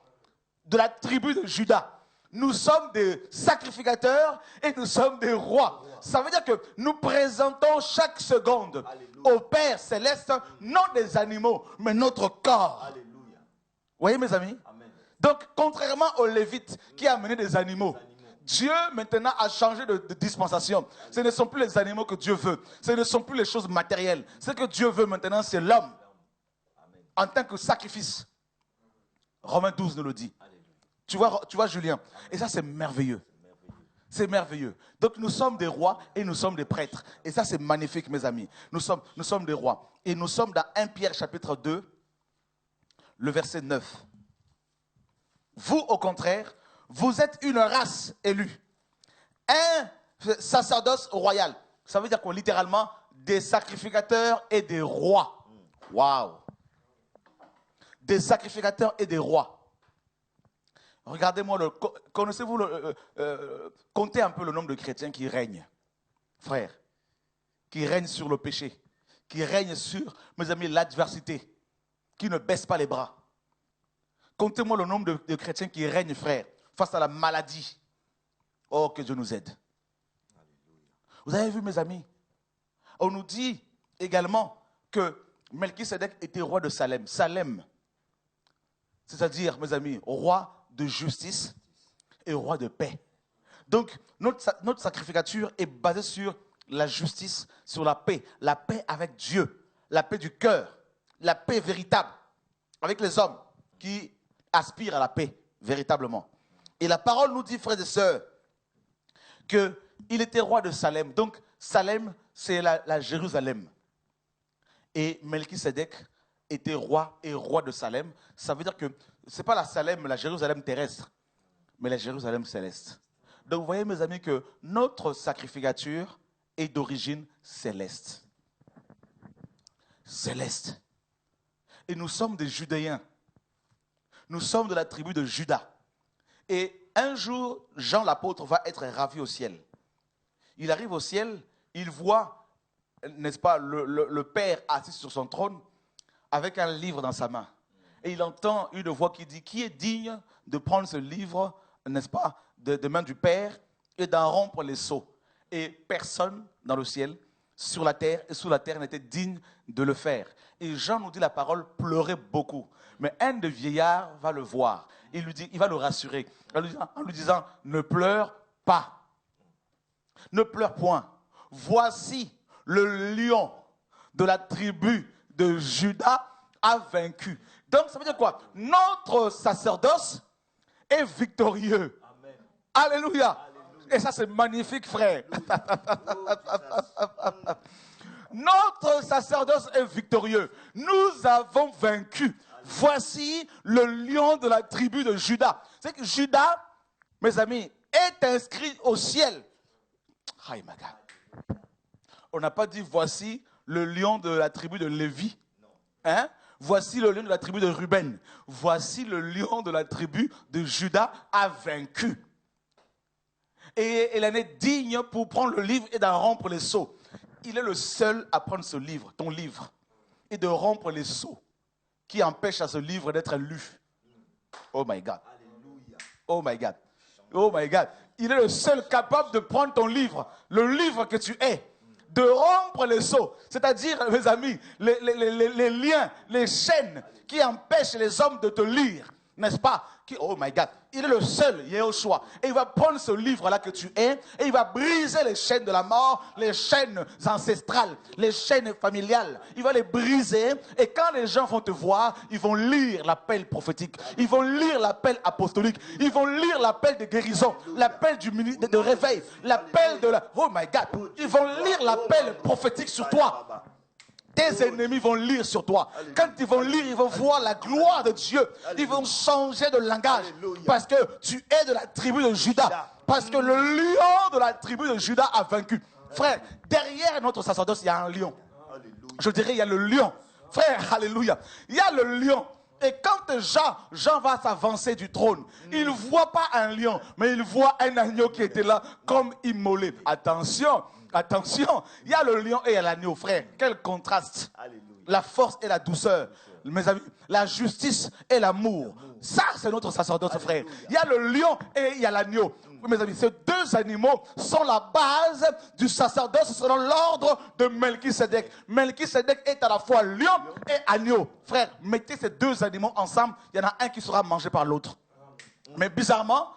de la tribu de Juda, nous sommes des sacrificateurs et nous sommes des rois. Ça veut dire que nous présentons chaque seconde au Père Céleste, non des animaux, mais notre corps. Alléluia. Vous voyez mes amis? Amen. Donc, contrairement aux Lévites qui amenaient des animaux, Dieu maintenant a changé de dispensation. Ce ne sont plus les animaux que Dieu veut. Ce ne sont plus les choses matérielles. Ce que Dieu veut maintenant, c'est l'homme en tant que sacrifice. Romains 12 nous le dit. Tu vois Julien. Et ça, c'est merveilleux. C'est merveilleux. Donc nous sommes des rois et nous sommes des prêtres. Et ça, c'est magnifique, mes amis. Nous sommes des rois. Et nous sommes dans 1 Pierre chapitre 2, le verset 9. Vous, au contraire, vous êtes une race élue. Un sacerdoce royal. Ça veut dire quoi? Littéralement, des sacrificateurs et des rois. Waouh! Des sacrificateurs et des rois. Regardez-moi, connaissez-vous, comptez un peu le nombre de chrétiens qui règnent, frères, qui règnent sur le péché, qui règnent sur, mes amis, l'adversité, qui ne baissent pas les bras. Comptez-moi le nombre de chrétiens qui règnent, frères, face à la maladie. Oh, que Dieu nous aide. Vous avez vu, mes amis, on nous dit également que Melchisédek était roi de Salem. Salem, c'est-à-dire, mes amis, roi de justice et roi de paix. Donc, notre sacrificature est basée sur la justice, sur la paix avec Dieu, la paix du cœur, la paix véritable avec les hommes qui aspirent à la paix véritablement. Et la parole nous dit, frères et sœurs, qu'il était roi de Salem. Donc, Salem, c'est la Jérusalem. Et Melchisédek était roi et roi de Salem. Ça veut dire que ce n'est pas la Jérusalem terrestre, mais la Jérusalem céleste. Donc vous voyez, mes amis, que notre sacrificature est d'origine céleste. Céleste. Et nous sommes des Judéens. Nous sommes de la tribu de Juda. Et un jour, Jean l'apôtre va être ravi au ciel. Il arrive au ciel, il voit, n'est-ce pas, le Père assis sur son trône avec un livre dans sa main. Et il entend une voix qui dit, qui est digne de prendre ce livre, n'est-ce pas, de main du Père et d'en rompre les sceaux. Et personne dans le ciel, sur la terre et sous la terre n'était digne de le faire. Et Jean nous dit la parole, pleurait beaucoup. Mais un des vieillards va le voir. Il va le rassurer en lui disant, ne pleure pas. Ne pleure point. Voici le lion de la tribu de Juda a vaincu. Donc, ça veut dire quoi? Notre sacerdoce est victorieux. Amen. Alléluia. Alléluia. Et ça, c'est magnifique, frère. Notre sacerdoce est victorieux. Nous avons vaincu. Voici le lion de la tribu de Juda. C'est que Juda, mes amis, est inscrit au ciel. Oh my God. On n'a pas dit voici le lion de la tribu de Lévi. Hein? Voici le lion de la tribu de Ruben. Voici le lion de la tribu de Juda a vaincu. Et il en est digne pour prendre le livre et d'en rompre les sceaux. Il est le seul à prendre ce livre, ton livre, et de rompre les sceaux qui empêchent à ce livre d'être lu. Oh my God. Oh my God. Oh my God. Il est le seul capable de prendre ton livre, le livre que tu es, de rompre les sceaux, c'est-à-dire, mes amis, les liens, les chaînes qui empêchent les hommes de te lire, n'est-ce pas? Oh my God, il est le seul, Yehoshua. Et il va prendre ce livre-là que tu es, et il va briser les chaînes de la mort, les chaînes ancestrales, les chaînes familiales. Il va les briser, et quand les gens vont te voir, ils vont lire l'appel prophétique, ils vont lire l'appel apostolique, ils vont lire l'appel de guérison, l'appel de réveil, l'appel de la... Oh my God, ils vont lire l'appel prophétique sur toi. Tes ennemis vont lire sur toi. Quand ils vont lire, ils vont voir la gloire de Dieu. Ils vont changer de langage. Parce que tu es de la tribu de Juda. Parce que le lion de la tribu de Juda a vaincu. Frère, derrière notre sacerdoce, il y a un lion. Je dirais, il y a le lion. Frère, alléluia. Il y a le lion. Et quand Jean va s'avancer du trône, il ne voit pas un lion, mais il voit un agneau qui était là comme immolé. Attention. Attention, il y a le lion et il y a l'agneau, frère. Quel contraste. Alléluia. La force et la douceur. Mes amis, la justice et l'amour. Ça, c'est notre sacerdoce, frère. Il y a le lion et il y a l'agneau. Mes amis, ces deux animaux sont la base du sacerdoce selon l'ordre de Melchisédek. Melchisédek est à la fois lion et agneau. Frère, mettez ces deux animaux ensemble, il y en a un qui sera mangé par l'autre. Mais bizarrement,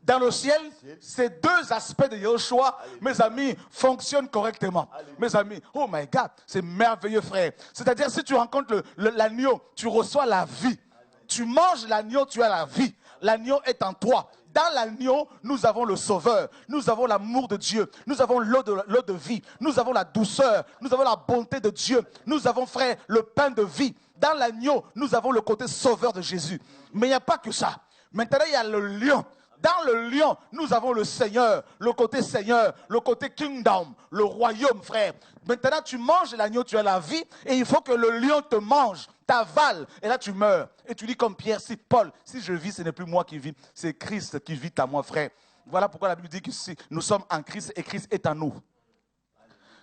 dans le ciel, ces deux aspects de Yahushua, mes amis, fonctionnent correctement. Mes amis, oh my God, c'est merveilleux, frère. C'est-à-dire, si tu rencontres l'agneau, tu reçois la vie. Tu manges l'agneau, tu as la vie. L'agneau est en toi. Dans l'agneau, nous avons le sauveur, nous avons l'amour de Dieu, nous avons l'eau de vie, nous avons la douceur, nous avons la bonté de Dieu, nous avons, frère, le pain de vie. Dans l'agneau, nous avons le côté sauveur de Jésus. Mais il n'y a pas que ça. Maintenant, il y a le lion. Dans le lion, nous avons le Seigneur, le côté kingdom, le royaume, frère. Maintenant, tu manges l'agneau, tu as la vie, et il faut que le lion te mange, t'avale, et là tu meurs. Et tu dis comme Pierre, si Paul, si je vis, ce n'est plus moi qui vis, c'est Christ qui vit à moi, frère. Voilà pourquoi la Bible dit que si nous sommes en Christ et Christ est en nous.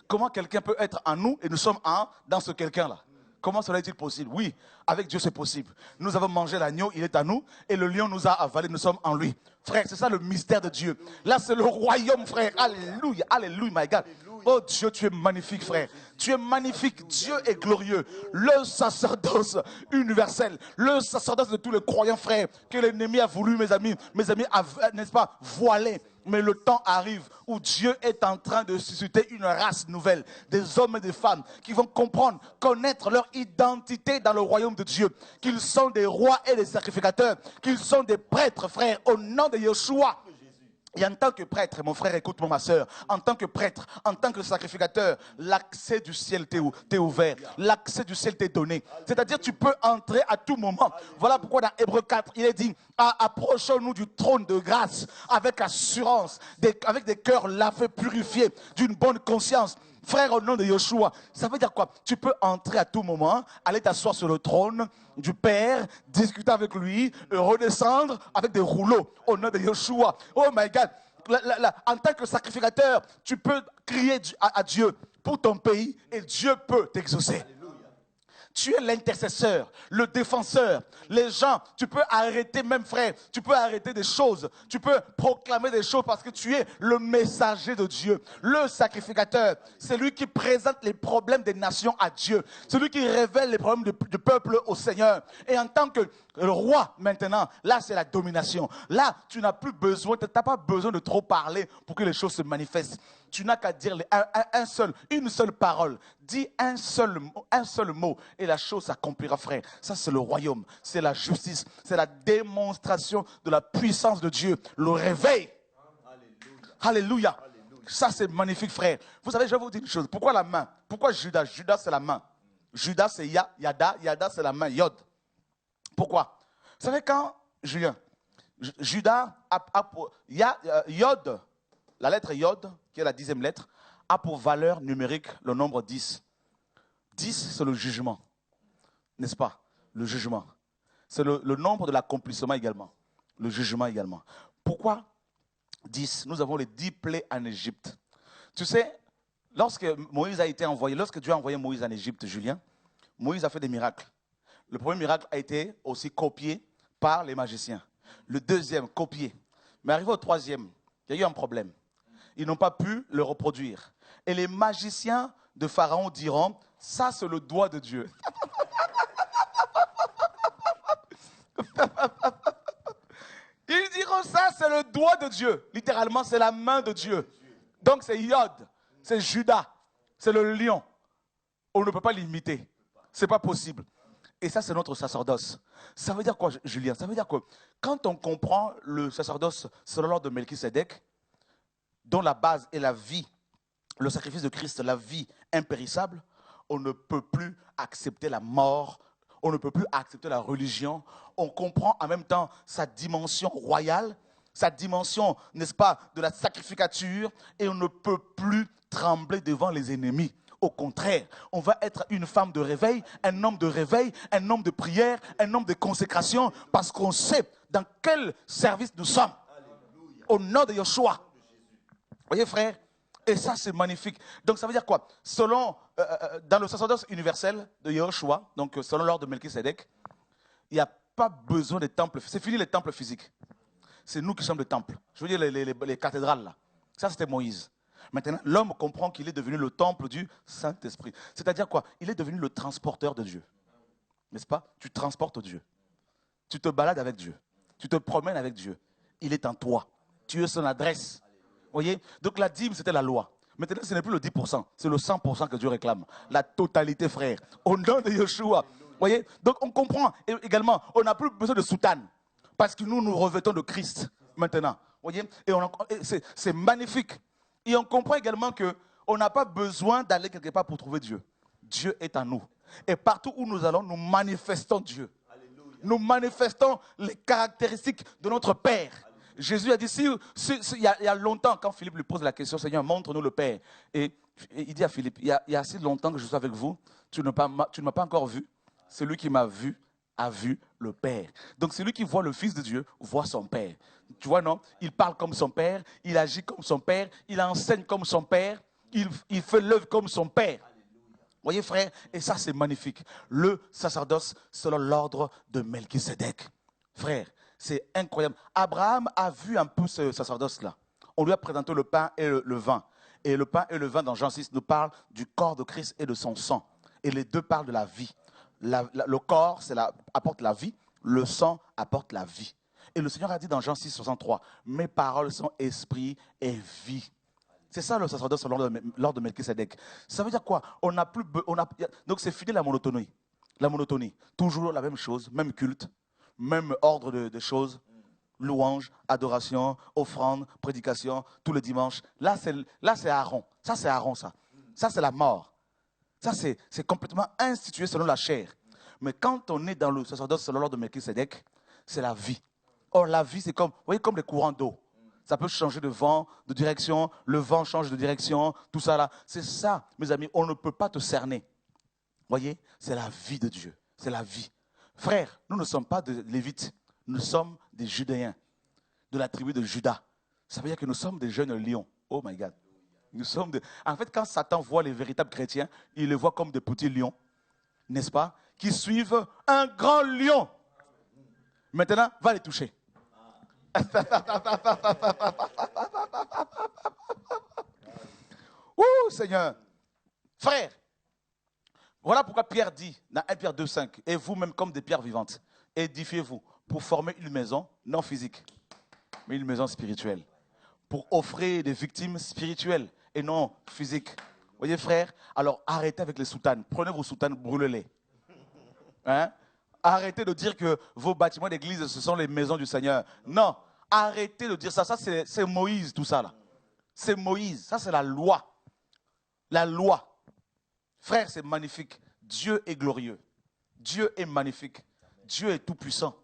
Comment quelqu'un peut être en nous et nous sommes dans ce quelqu'un-là? Comment cela est-il possible? Oui, avec Dieu c'est possible. Nous avons mangé l'agneau, il est à nous, et le lion nous a avalé, nous sommes en lui. Frère, c'est ça le mystère de Dieu. Là, c'est le royaume, frère. Alléluia, alléluia, my God. Oh Dieu, tu es magnifique, frère. Tu es magnifique. Dieu est glorieux. Le sacerdoce universel, le sacerdoce de tous les croyants, frère, que l'ennemi a voulu, mes amis, n'est-ce pas, voiler. Mais le temps arrive où Dieu est en train de susciter une race nouvelle, des hommes et des femmes qui vont comprendre, connaître leur identité dans le royaume de Dieu, qu'ils sont des rois et des sacrificateurs, qu'ils sont des prêtres, frères, au nom de Yeshua. Et en tant que prêtre, mon frère, écoute-moi, ma soeur, en tant que prêtre, en tant que sacrificateur, l'accès du ciel t'est ouvert, l'accès du ciel t'est donné. C'est-à-dire, tu peux entrer à tout moment. Voilà pourquoi dans Hébreux 4, il est dit, approchons-nous du trône de grâce avec assurance, avec des cœurs lavés, purifiés, d'une bonne conscience. Frère, au nom de Yeshua, ça veut dire quoi? Tu peux entrer à tout moment, aller t'asseoir sur le trône du Père, discuter avec lui, redescendre avec des rouleaux au nom de Yeshua. Oh my God, en tant que sacrificateur, tu peux crier à Dieu pour ton pays et Dieu peut t'exaucer. Tu es l'intercesseur, le défenseur. Les gens, tu peux arrêter même, frère, tu peux arrêter des choses. Tu peux proclamer des choses parce que tu es le messager de Dieu. Le sacrificateur, c'est lui qui présente les problèmes des nations à Dieu. C'est lui qui révèle les problèmes du peuple au Seigneur. Et en tant que roi, maintenant, là, c'est la domination. Là, tu n'as plus besoin, tu n'as pas besoin de trop parler pour que les choses se manifestent. Tu n'as qu'à dire une seule parole. Dis un seul mot et la chose s'accomplira, frère. Ça, c'est le royaume. C'est la justice. C'est la démonstration de la puissance de Dieu. Le réveil. Alléluia. Alléluia. Ça, c'est magnifique, frère. Vous savez, je vais vous dire une chose. Pourquoi la main? Pourquoi Judas? Judas, c'est la main. Judas, c'est Yada. Yada, c'est la main. Yod. Pourquoi? Vous savez quand, Julien, Judas Yod, la lettre Yod, qui est la 10e lettre, a pour valeur numérique le nombre 10. 10, c'est le jugement. N'est-ce pas? Le jugement. C'est le nombre de l'accomplissement également. Le jugement également. Pourquoi 10? Nous avons les 10 plaies en Égypte. Tu sais, lorsque Moïse a été envoyé, lorsque Dieu a envoyé Moïse en Égypte, Julien, Moïse a fait des miracles. Le premier miracle a été aussi copié par les magiciens. Le deuxième, copié. Mais arrivé au troisième, il y a eu un problème. Ils n'ont pas pu le reproduire. Et les magiciens de Pharaon diront, ça c'est le doigt de Dieu. Ils diront, ça c'est le doigt de Dieu. Littéralement, c'est la main de Dieu. Donc c'est Yod, c'est Judas, c'est le lion. On ne peut pas l'imiter. Ce n'est pas possible. Et ça, c'est notre sacerdoce. Ça veut dire quoi, Julien? Ça veut dire que quand on comprend le sacerdoce selon l'ordre de Melchisédek, dont la base est la vie, le sacrifice de Christ, la vie impérissable, on ne peut plus accepter la mort, on ne peut plus accepter la religion. On comprend en même temps sa dimension royale, sa dimension, n'est-ce pas, de la sacrificature, et on ne peut plus trembler devant les ennemis. Au contraire, on va être une femme de réveil, un homme de réveil, un homme de prière, un homme de consécration, parce qu'on sait dans quel service nous sommes. Alléluia. Au nom de Yeshua. Vous voyez, frère? Et ça, c'est magnifique. Donc, ça veut dire quoi? Selon, dans le sacerdoce universel de Yeshua, donc selon l'ordre de Melchisédek, il n'y a pas besoin de temples. C'est fini les temples physiques. C'est nous qui sommes le temple. Je veux dire les cathédrales là. Ça, c'était Moïse. Maintenant, l'homme comprend qu'il est devenu le temple du Saint-Esprit. C'est-à-dire quoi? Il est devenu le transporteur de Dieu. N'est-ce pas? Tu transportes Dieu. Tu te balades avec Dieu. Tu te promènes avec Dieu. Il est en toi. Tu es son adresse. Vous voyez? Donc la dîme, c'était la loi. Maintenant, ce n'est plus le 10%, c'est le 100% que Dieu réclame. La totalité, frère. Au nom de Yeshua. Vous voyez? Donc on comprend. Et également, on n'a plus besoin de soutane. Parce que nous revêtons de Christ maintenant. Vous voyez? Et c'est magnifique. Et on comprend également qu'on n'a pas besoin d'aller quelque part pour trouver Dieu. Dieu est en nous. Et partout où nous allons, nous manifestons Dieu. Alléluia. Nous manifestons les caractéristiques de notre Père. Alléluia. Jésus a dit, il y a longtemps, quand Philippe lui pose la question, Seigneur, montre-nous le Père. Et il dit à Philippe, il y a assez longtemps que je suis avec vous, tu ne m'as pas encore vu. Celui qui m'a vu a vu le Père. Donc celui qui voit le Fils de Dieu voit son Père. Tu vois, non? Il parle comme son Père, il agit comme son Père, il enseigne comme son Père, il fait l'œuvre comme son Père. Vous voyez, frère, et ça c'est magnifique. Le sacerdoce selon l'ordre de Melchisédek. Frère, c'est incroyable. Abraham a vu un peu ce sacerdoce-là. On lui a présenté le pain et le vin. Et le pain et le vin dans Jean 6 nous parlent du corps de Christ et de son sang. Et les deux parlent de la vie. Le corps apporte la vie, le sang apporte la vie. Et le Seigneur a dit dans Jean 6, 63, mes paroles sont esprit et vie. C'est ça le sacerdoce selon l'ordre de Melchisédek. Ça veut dire quoi? Donc c'est fini la monotonie. La monotonie. Toujours la même chose, même culte, même ordre de choses. Louange, adoration, offrande, prédication, tous les dimanches. Là c'est Aaron. Ça c'est Aaron, ça. Ça c'est la mort. Ça c'est complètement institué selon la chair. Mais quand on est dans le sacerdoce selon l'ordre de Melchisédek, c'est la vie. Or la vie c'est comme, vous voyez, comme les courants d'eau. Ça peut changer de vent, de direction, le vent change de direction, tout ça là. C'est ça, mes amis, on ne peut pas te cerner. Vous voyez, c'est la vie de Dieu, c'est la vie. Frères, nous ne sommes pas des Lévites, nous sommes des Judéens, de la tribu de Juda. Ça veut dire que nous sommes des jeunes lions. Oh my God. En fait, quand Satan voit les véritables chrétiens, il les voit comme des petits lions, n'est-ce pas, qui suivent un grand lion. Maintenant, va les toucher. Ouh, Seigneur. Frère, voilà pourquoi Pierre dit dans 1 Pierre 2, 5, et vous-même comme des pierres vivantes, édifiez-vous pour former une maison non physique, mais une maison spirituelle, pour offrir des victimes spirituelles et non physiques. Vous voyez, frère, alors arrêtez avec les soutanes. Prenez vos soutanes, brûlez-les. Hein? Arrêtez de dire que vos bâtiments d'église, ce sont les maisons du Seigneur. Non, arrêtez de dire ça. Ça, c'est Moïse, tout ça là. C'est Moïse. Ça, c'est la loi. La loi. Frère, c'est magnifique. Dieu est glorieux. Dieu est magnifique. Dieu est tout-puissant.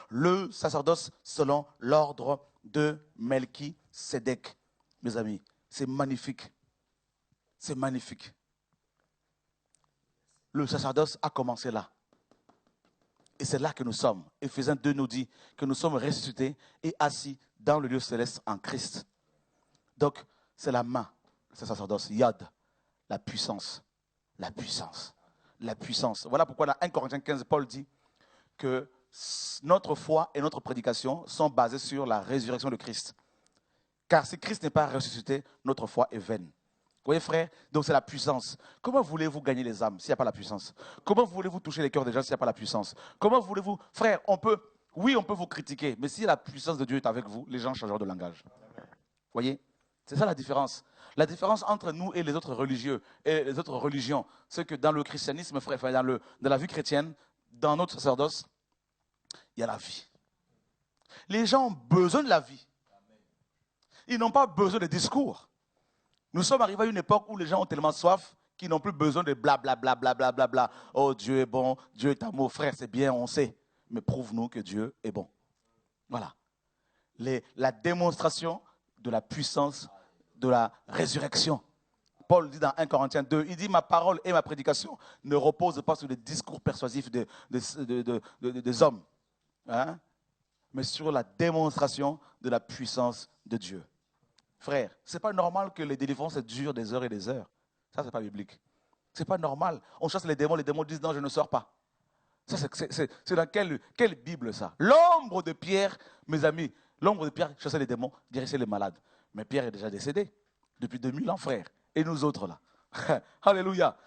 Le sacerdoce selon l'ordre de Melchisédek. Mes amis, c'est magnifique. C'est magnifique. Le sacerdoce a commencé là. Et c'est là que nous sommes. Éphésiens 2 nous dit que nous sommes ressuscités et assis dans le lieu céleste en Christ. Donc, c'est la main, le sacerdoce, Yod, la puissance. La puissance. La puissance. Voilà pourquoi dans 1 Corinthiens 15, Paul dit que notre foi et notre prédication sont basées sur la résurrection de Christ. Car si Christ n'est pas ressuscité, notre foi est vaine. Vous voyez, frère? Donc c'est la puissance. Comment voulez-vous gagner les âmes s'il n'y a pas la puissance? Comment voulez-vous toucher les cœurs des gens s'il n'y a pas la puissance? Comment voulez-vous... Frère, on peut vous critiquer, mais si la puissance de Dieu est avec vous, les gens changeront de langage. Vous voyez? C'est ça la différence. La différence entre nous et les autres religieux et les autres religions, c'est que dans le christianisme, frère, dans la vie chrétienne, dans notre sacerdoce, il y a la vie. Les gens ont besoin de la vie. Ils n'ont pas besoin de discours. Nous sommes arrivés à une époque où les gens ont tellement soif qu'ils n'ont plus besoin de blablabla, blablabla. Bla. Oh, Dieu est bon, Dieu est amour, frère, c'est bien, on sait. Mais prouve-nous que Dieu est bon. Voilà. La démonstration de la puissance de la résurrection. Paul dit dans 1 Corinthiens 2, il dit, ma parole et ma prédication ne reposent pas sur des discours persuasifs des hommes, hein, mais sur la démonstration de la puissance de Dieu. Frère, ce n'est pas normal que les délivrances durent des heures et des heures. Ça, ce n'est pas biblique. Ce n'est pas normal. On chasse les démons disent non, je ne sors pas. Ça, c'est dans quelle Bible ça? L'ombre de Pierre, mes amis, l'ombre de Pierre chassait les démons, guérissait les malades. Mais Pierre est déjà décédé depuis 2000 ans, frère. Et nous autres là. Alléluia.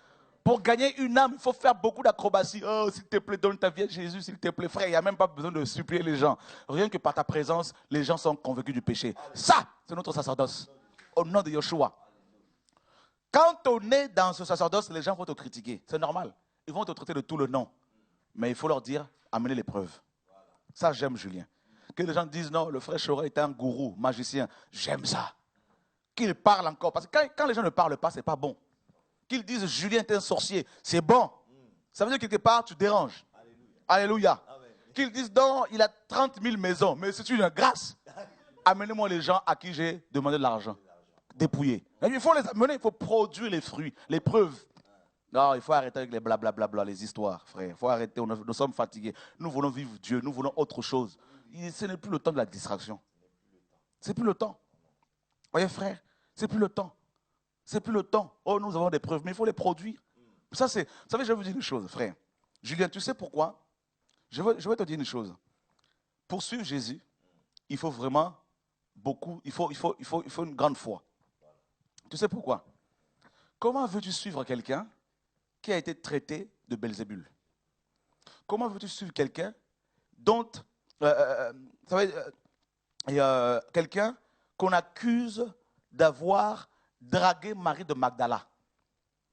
Pour gagner une âme, il faut faire beaucoup d'acrobaties. Oh, s'il te plaît, donne ta vie à Jésus, s'il te plaît, frère. Il n'y a même pas besoin de supplier les gens. Rien que par ta présence, les gens sont convaincus du péché. Ça, c'est notre sacerdoce. Au nom de Yeshua. Quand on est dans ce sacerdoce, les gens vont te critiquer. C'est normal. Ils vont te traiter de tout le nom. Mais il faut leur dire, amenez les preuves. Ça, j'aime Julien. Que les gens disent, non, le frère Chora est un gourou, magicien. J'aime ça. Qu'il parle encore. Parce que quand les gens ne parlent pas, ce n'est pas bon. Qu'ils disent Julien est un sorcier, c'est bon. Ça veut dire que quelque part, tu déranges. Alléluia. Qu'ils disent non, il a 30 000 maisons, mais c'est une grâce. Amenez-moi les gens à qui j'ai demandé de l'argent. Dépouiller. Il faut les amener, il faut produire les fruits, les preuves. Non, il faut arrêter avec les blablabla, les histoires, frère. Il faut arrêter, nous sommes fatigués. Nous voulons vivre Dieu, nous voulons autre chose. Ce n'est plus le temps de la distraction. C'est plus le temps. Voyez, frère, c'est plus le temps. C'est plus le temps. Oh, nous avons des preuves, mais il faut les produire. Ça, c'est. Vous savez, je vais vous dire une chose, frère. Julien, tu sais pourquoi? Je vais te dire une chose. Pour suivre Jésus, il faut vraiment beaucoup, il faut une grande foi. Tu sais pourquoi? Comment veux-tu suivre quelqu'un qui a été traité de Belzébul? Comment veux-tu suivre quelqu'un dont, quelqu'un qu'on accuse d'avoir draguer Marie de Magdala.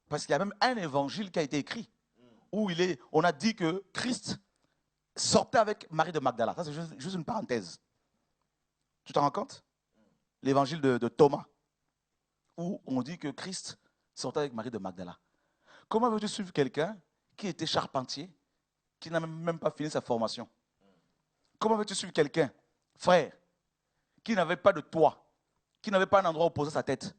Parce qu'il y a même un évangile qui a été écrit où on a dit que Christ sortait avec Marie de Magdala. Ça, c'est juste une parenthèse. Tu t'en rends compte? L'évangile de Thomas, où on dit que Christ sortait avec Marie de Magdala. Comment veux-tu suivre quelqu'un qui était charpentier, qui n'a même pas fini sa formation? Comment veux-tu suivre quelqu'un, frère, qui n'avait pas de toit, qui n'avait pas un endroit où poser sa tête?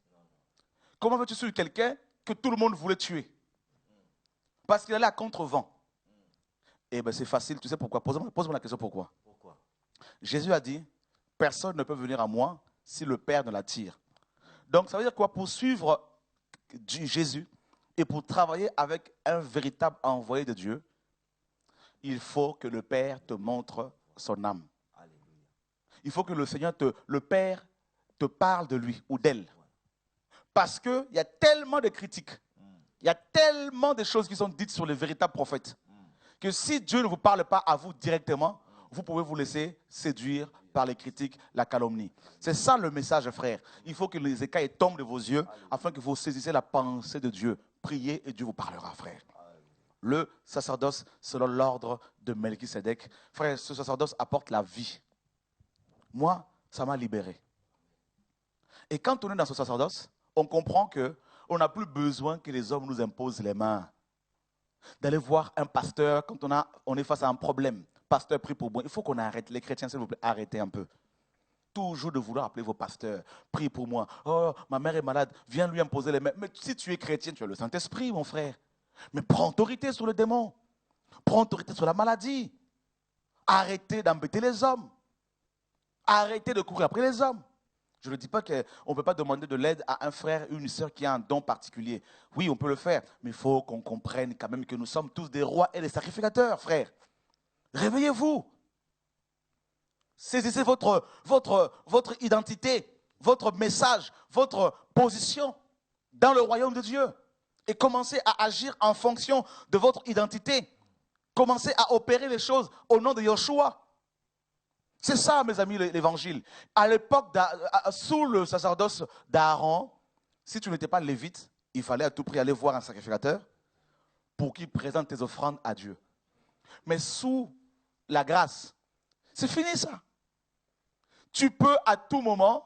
Comment veux-tu suivre quelqu'un que tout le monde voulait tuer? Parce qu'il allait à contre-vent. Eh bien, c'est facile. Tu sais pourquoi? Pose-moi la question pourquoi. Jésus a dit, personne ne peut venir à moi si le Père ne l'attire. Donc, ça veut dire quoi? Pour suivre Jésus et pour travailler avec un véritable envoyé de Dieu, il faut que le Père te montre son âme. Il faut que le Père te parle de lui ou d'elle. Parce qu'il y a tellement de critiques, il y a tellement de choses qui sont dites sur les véritables prophètes, que si Dieu ne vous parle pas à vous directement, vous pouvez vous laisser séduire par les critiques, la calomnie. C'est ça le message, frère. Il faut que les écailles tombent de vos yeux afin que vous saisissiez la pensée de Dieu. Priez et Dieu vous parlera, frère. Le sacerdoce selon l'ordre de Melchisédek. Frère, ce sacerdoce apporte la vie. Moi, ça m'a libéré. Et quand on est dans ce sacerdoce, on comprend qu'on n'a plus besoin que les hommes nous imposent les mains. D'aller voir un pasteur quand on est face à un problème. Pasteur, prie pour moi. Il faut qu'on arrête. Les chrétiens, s'il vous plaît, arrêtez un peu. Toujours de vouloir appeler vos pasteurs. Prie pour moi. Oh, ma mère est malade. Viens lui imposer les mains. Mais si tu es chrétien, tu as le Saint-Esprit, mon frère. Mais prends autorité sur le démon. Prends autorité sur la maladie. Arrêtez d'embêter les hommes. Arrêtez de courir après les hommes. Je ne dis pas qu'on ne peut pas demander de l'aide à un frère ou une sœur qui a un don particulier. Oui, on peut le faire, mais il faut qu'on comprenne quand même que nous sommes tous des rois et des sacrificateurs, frère. Réveillez-vous. Saisissez votre identité, votre message, votre position dans le royaume de Dieu. Et commencez à agir en fonction de votre identité. Commencez à opérer les choses au nom de Yeshua. C'est ça, mes amis, l'évangile. À l'époque, sous le sacerdoce d'Aaron, si tu n'étais pas lévite, il fallait à tout prix aller voir un sacrificateur pour qu'il présente tes offrandes à Dieu. Mais sous la grâce, c'est fini ça. Tu peux à tout moment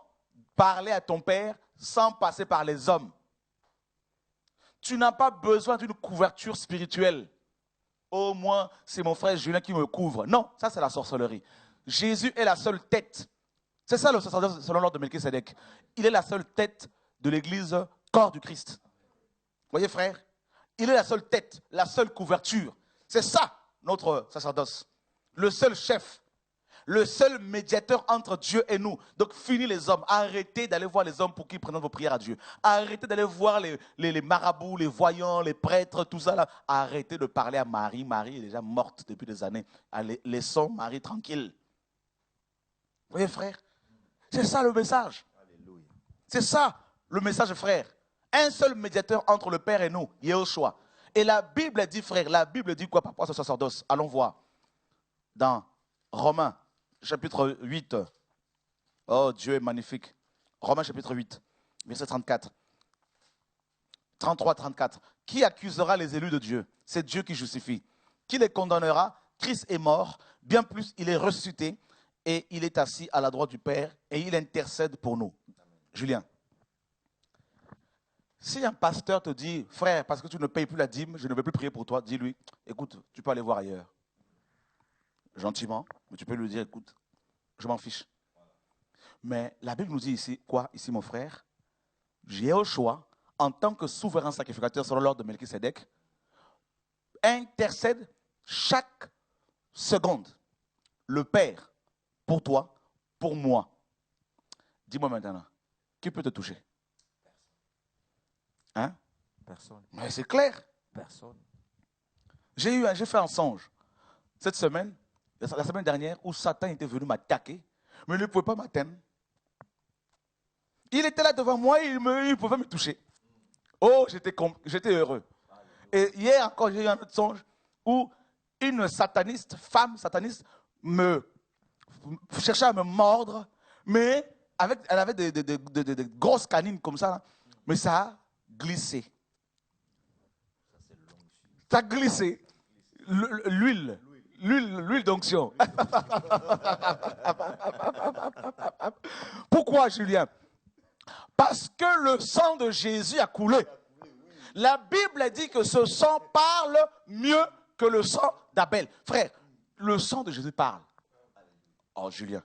parler à ton Père sans passer par les hommes. Tu n'as pas besoin d'une couverture spirituelle. Au moins, c'est mon frère Julien qui me couvre. Non, ça c'est la sorcellerie. Jésus est la seule tête. C'est ça le sacerdoce selon l'ordre de Melchisédek. Il est la seule tête de l'église, corps du Christ. Vous voyez, frère? Il est la seule tête, la seule couverture. C'est ça notre sacerdoce. Le seul chef, le seul médiateur entre Dieu et nous. Donc, fini les hommes. Arrêtez d'aller voir les hommes pour qu'ils prennent vos prières à Dieu. Arrêtez d'aller voir les marabouts, les voyants, les prêtres, tout ça là. Arrêtez de parler à Marie. Marie est déjà morte depuis des années. Allez, laissons Marie tranquille. Vous voyez, frère? C'est ça le message. C'est ça le message, frère. Un seul médiateur entre le Père et nous, Yeshua. Et la Bible dit, frère, la Bible dit quoi par rapport à ce sacerdoce? Allons voir. Dans Romains, chapitre 8. Oh, Dieu est magnifique. Romains, chapitre 8, verset 34. 33-34. Qui accusera les élus de Dieu? C'est Dieu qui justifie. Qui les condamnera? Christ est mort, bien plus il est ressuscité et il est assis à la droite du Père et il intercède pour nous. Julien, si un pasteur te dit, frère, parce que tu ne payes plus la dîme, je ne vais plus prier pour toi, dis-lui, écoute, tu peux aller voir ailleurs. Gentiment, mais tu peux lui dire, écoute, je m'en fiche. Mais la Bible nous dit ici, quoi, ici mon frère? J'ai au choix, en tant que souverain sacrificateur selon l'ordre de Melchisédek, intercède chaque seconde. Le Père, pour toi, pour moi. Dis-moi maintenant, qui peut te toucher? Hein? Personne. Mais c'est clair. Personne. J'ai fait un songe cette semaine, la semaine dernière, où Satan était venu m'attaquer, mais il ne pouvait pas m'atteindre. Il était là devant moi, il pouvait me toucher. Oh, j'étais heureux. Et hier encore, j'ai eu un autre songe où une sataniste, femme sataniste, me cherchait à me mordre, mais elle avait des grosses canines comme ça, là, mais ça a glissé. Ça a glissé. L'huile d'onction. Pourquoi, Julien? Parce que le sang de Jésus a coulé. La Bible dit que ce sang parle mieux que le sang d'Abel. Frère, le sang de Jésus parle. Oh, Julien.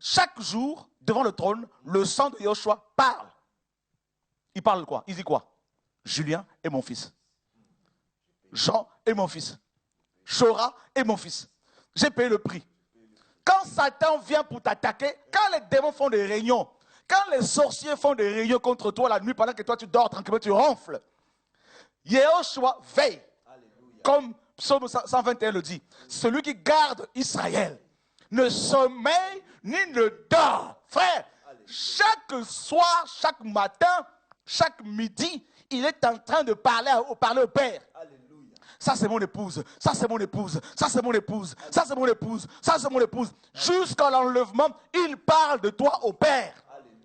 Chaque jour, devant le trône, le sang de Yoshua parle. Il parle quoi? Il dit quoi? Julien est mon fils. Jean est mon fils. Chora est mon fils. J'ai payé le prix. Quand Satan vient pour t'attaquer, quand les démons font des réunions, quand les sorciers font des réunions contre toi la nuit, pendant que toi tu dors tranquillement, tu ronfles, Yehoshua veille. Alléluia. Comme Psaume 121 le dit. Celui qui garde Israël ne sommeille ni ne dort. Frère, alléluia. Chaque soir, chaque matin, chaque midi, il est en train de parler au Père. Alléluia. Ça c'est mon épouse, ça c'est mon épouse, ça c'est mon épouse, ça c'est mon épouse, ça c'est mon épouse. Jusqu'à l'enlèvement, il parle de toi au Père.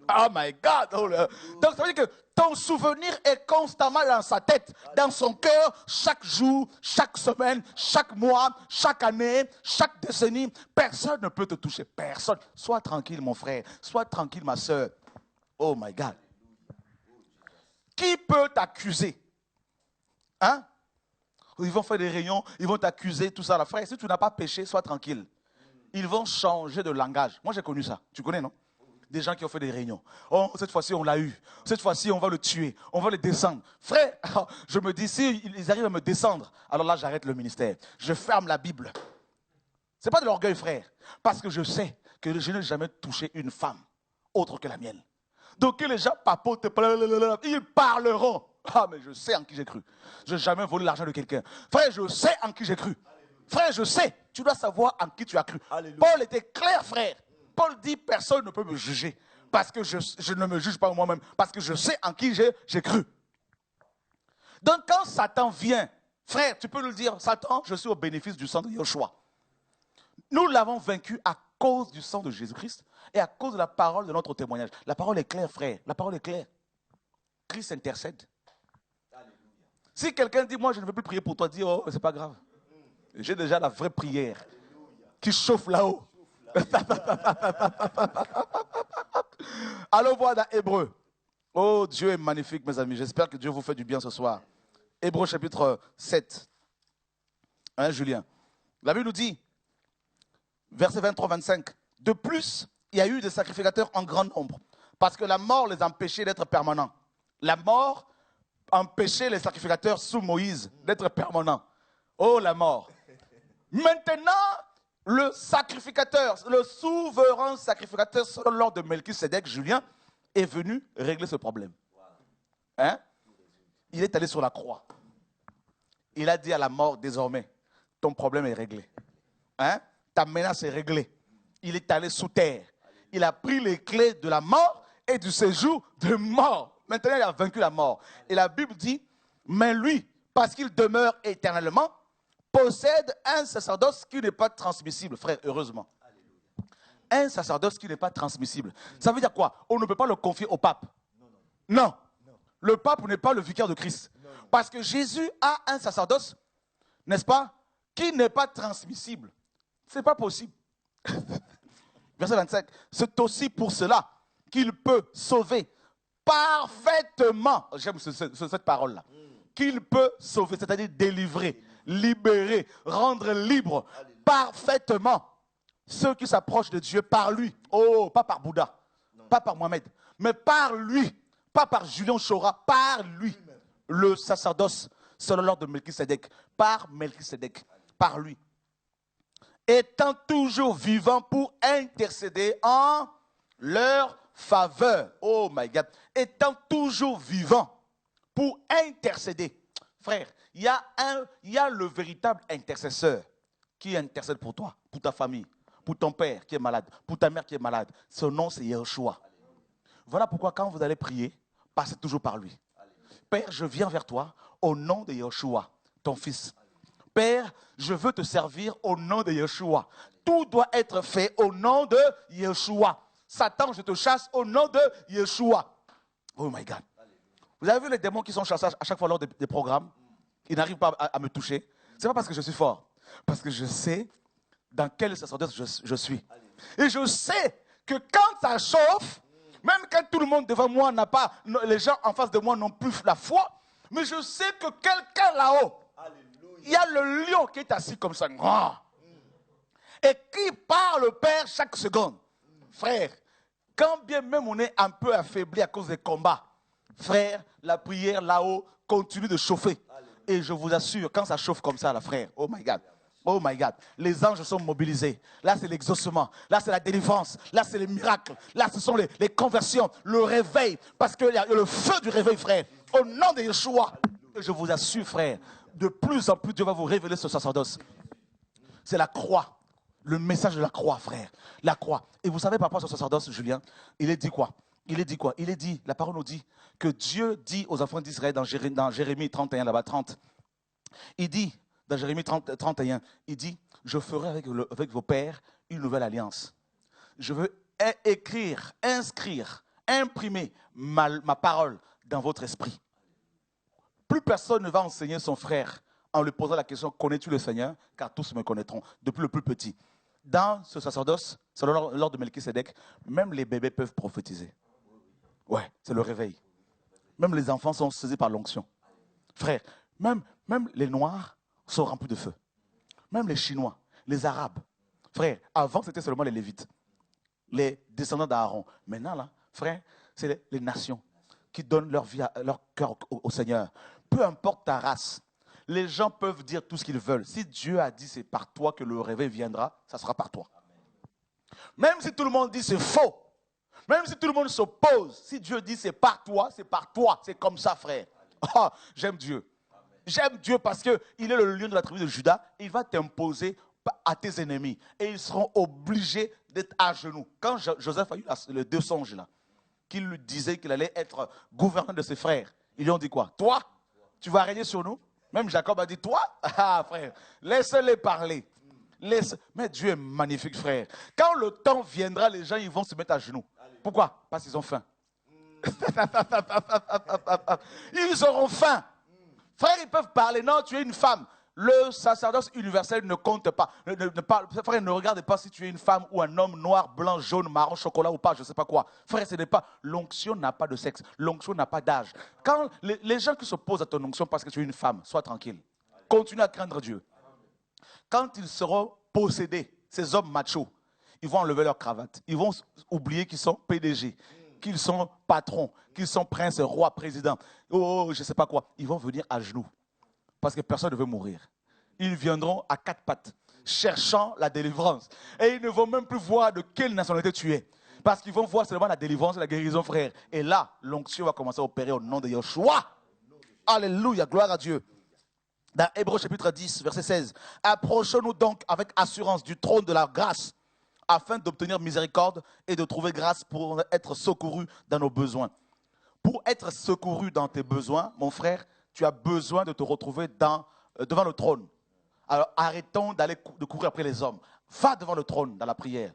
Oh my God. Donc ça veut dire que ton souvenir est constamment dans sa tête, dans son cœur, chaque jour, chaque semaine, chaque mois, chaque année, chaque décennie. Personne ne peut te toucher, personne. Sois tranquille mon frère, sois tranquille ma soeur. Oh my God. Qui peut t'accuser? Hein? Ils vont faire des réunions, ils vont t'accuser, tout ça. Là. Frère, si tu n'as pas péché, sois tranquille. Ils vont changer de langage. Moi j'ai connu ça, tu connais non? Des gens qui ont fait des réunions. Oh, cette fois-ci, on l'a eu. Cette fois-ci, on va le tuer. On va le descendre. Frère, je me dis, s'ils arrivent à me descendre, alors là, j'arrête le ministère. Je ferme la Bible. Ce n'est pas de l'orgueil, frère. Parce que je sais que je n'ai jamais touché une femme autre que la mienne. Donc, les gens papotent, ils parleront. Ah, mais je sais en qui j'ai cru. Je n'ai jamais volé l'argent de quelqu'un. Frère, je sais en qui j'ai cru. Frère, je sais. Tu dois savoir en qui tu as cru. Alléluia. Paul était clair, frère. Paul dit, personne ne peut me juger, parce que je ne me juge pas moi-même, parce que je sais en qui j'ai cru. Donc quand Satan vient, frère, tu peux nous le dire, Satan, je suis au bénéfice du sang de Yoshua. Nous l'avons vaincu à cause du sang de Jésus-Christ et à cause de la parole de notre témoignage. La parole est claire, frère, la parole est claire. Christ intercède. Alléluia. Si quelqu'un dit, moi je ne veux plus prier pour toi, dis, oh, c'est pas grave. J'ai déjà la vraie prière. Alléluia. Qui chauffe là-haut. Allons voir dans Hébreu. Oh, Dieu est magnifique, mes amis. J'espère que Dieu vous fait du bien ce soir. Hébreu chapitre 7. Hein, Julien? La Bible nous dit, verset 23-25, de plus, il y a eu des sacrificateurs en grand nombre, parce que la mort les empêchait d'être permanents. La mort empêchait les sacrificateurs sous Moïse d'être permanents. Oh, la mort. Maintenant, le sacrificateur, le souverain sacrificateur, selon l'ordre de Melchisédek, Julien, est venu régler ce problème. Hein? Il est allé sur la croix. Il a dit à la mort, désormais, ton problème est réglé. Hein? Ta menace est réglée. Il est allé sous terre. Il a pris les clés de la mort et du séjour de mort. Maintenant, il a vaincu la mort. Et la Bible dit, mais lui, parce qu'il demeure éternellement, possède un sacerdoce qui n'est pas transmissible, frère, heureusement. Un sacerdoce qui n'est pas transmissible. Ça veut dire quoi? On ne peut pas le confier au pape. Non. Le pape n'est pas le vicaire de Christ. Parce que Jésus a un sacerdoce, n'est-ce pas, qui n'est pas transmissible. Ce n'est pas possible. Verset 25. C'est aussi pour cela qu'il peut sauver parfaitement. J'aime cette parole-là. Qu'il peut sauver, c'est-à-dire délivrer, libérer, rendre libre parfaitement ceux qui s'approchent de Dieu par lui. Oh, pas par Bouddha, pas par Mohamed, mais par lui. Pas par Julien Chora, par lui. Le sacerdoce selon l'ordre de Melchisédek. Par Melchisédek, par lui. Étant toujours vivant pour intercéder en leur faveur. Oh my God. Étant toujours vivant pour intercéder. Frère, il y a le véritable intercesseur qui intercède pour toi, pour ta famille, pour ton père qui est malade, pour ta mère qui est malade. Son nom, c'est Yeshua. Voilà pourquoi quand vous allez prier, passez toujours par lui. Père, je viens vers toi au nom de Yeshua, ton fils. Père, je veux te servir au nom de Yeshua. Tout doit être fait au nom de Yeshua. Satan, je te chasse au nom de Yeshua. Oh my God. Vous avez vu les démons qui sont chassés à chaque fois lors des programmes? Ils n'arrivent pas à me toucher. Ce n'est pas parce que je suis fort. Parce que je sais dans quel sacerdoce je suis. Et je sais que quand ça chauffe, même quand tout le monde devant moi n'a pas, les gens en face de moi n'ont plus la foi, mais je sais que quelqu'un là-haut, il y a le lion qui est assis comme ça, et qui parle au Père chaque seconde. Frère, quand bien même on est un peu affaibli à cause des combats, frère, la prière là-haut continue de chauffer. Et je vous assure, quand ça chauffe comme ça, là, frère, oh my God. Oh my God, les anges sont mobilisés. Là, c'est l'exaucement. Là, c'est la délivrance. Là, c'est les miracles. Là, ce sont les conversions, le réveil. Parce qu'il y a le feu du réveil, frère. Au nom de Yeshua. Je vous assure, frère, de plus en plus, Dieu va vous révéler ce sacerdoce. C'est la croix. Le message de la croix, frère. La croix. Et vous savez, par rapport à ce sacerdoce, Julien, il est dit quoi? Il est dit quoi? Il est dit, la parole nous dit, que Dieu dit aux enfants d'Israël dans Jérémie 31, là-bas 30. Il dit, dans Jérémie 31, il dit, je ferai avec vos pères une nouvelle alliance. Je veux écrire, inscrire, imprimer ma parole dans votre esprit. Plus personne ne va enseigner son frère en lui posant la question, connais-tu le Seigneur? Car tous me connaîtront, depuis le plus petit. Dans ce sacerdoce, selon l'ordre de Melchisédek, même les bébés peuvent prophétiser. Ouais, c'est le réveil. Même les enfants sont saisis par l'onction. Frère, même les Noirs sont remplis de feu. Même les Chinois, les Arabes. Frère, avant c'était seulement les Lévites, les descendants d'Aaron. Maintenant, là, frère, c'est les nations qui donnent leur vie, leur cœur au Seigneur. Peu importe ta race, les gens peuvent dire tout ce qu'ils veulent. Si Dieu a dit c'est par toi que le réveil viendra, ça sera par toi. Même si tout le monde dit c'est faux, même si tout le monde s'oppose, si Dieu dit c'est par toi, c'est comme ça, frère. Oh, j'aime Dieu. J'aime Dieu parce qu'il est le lion de la tribu de Juda. Il va t'imposer à tes ennemis. Et ils seront obligés d'être à genoux. Quand Joseph a eu les deux songes là, qu'il lui disait qu'il allait être gouverneur de ses frères, ils lui ont dit quoi? Toi, tu vas régner sur nous? Même Jacob a dit, toi? Ah frère, laisse-les parler. Mais Dieu est magnifique, frère. Quand le temps viendra, les gens ils vont se mettre à genoux. Pourquoi? Parce qu'ils ont faim. Ils auront faim. Frère, ils peuvent parler. Non, tu es une femme. Le sacerdoce universel ne compte pas. Frère, ne regarde pas si tu es une femme ou un homme noir, blanc, jaune, marron, chocolat ou pas, je ne sais pas quoi. Frère, ce n'est pas. L'onction n'a pas de sexe. L'onction n'a pas d'âge. Quand les gens qui s'opposent à ton onction parce que tu es une femme, sois tranquille. Continue à craindre Dieu. Quand ils seront possédés, ces hommes machos, ils vont enlever leur cravate. Ils vont oublier qu'ils sont PDG, qu'ils sont patrons, qu'ils sont princes, rois, présidents. Oh, je ne sais pas quoi. Ils vont venir à genoux. Parce que personne ne veut mourir. Ils viendront à quatre pattes, cherchant la délivrance. Et ils ne vont même plus voir de quelle nationalité tu es. Parce qu'ils vont voir seulement la délivrance et la guérison, frère. Et là, l'onction va commencer à opérer au nom de Yeshua. Alléluia, gloire à Dieu. Dans Hébreux chapitre 10, verset 16. Approchons-nous donc avec assurance du trône de la grâce, afin d'obtenir miséricorde et de trouver grâce pour être secouru dans nos besoins. Pour être secouru dans tes besoins, mon frère, tu as besoin de te retrouver devant le trône. Alors arrêtons de courir après les hommes. Va devant le trône dans la prière.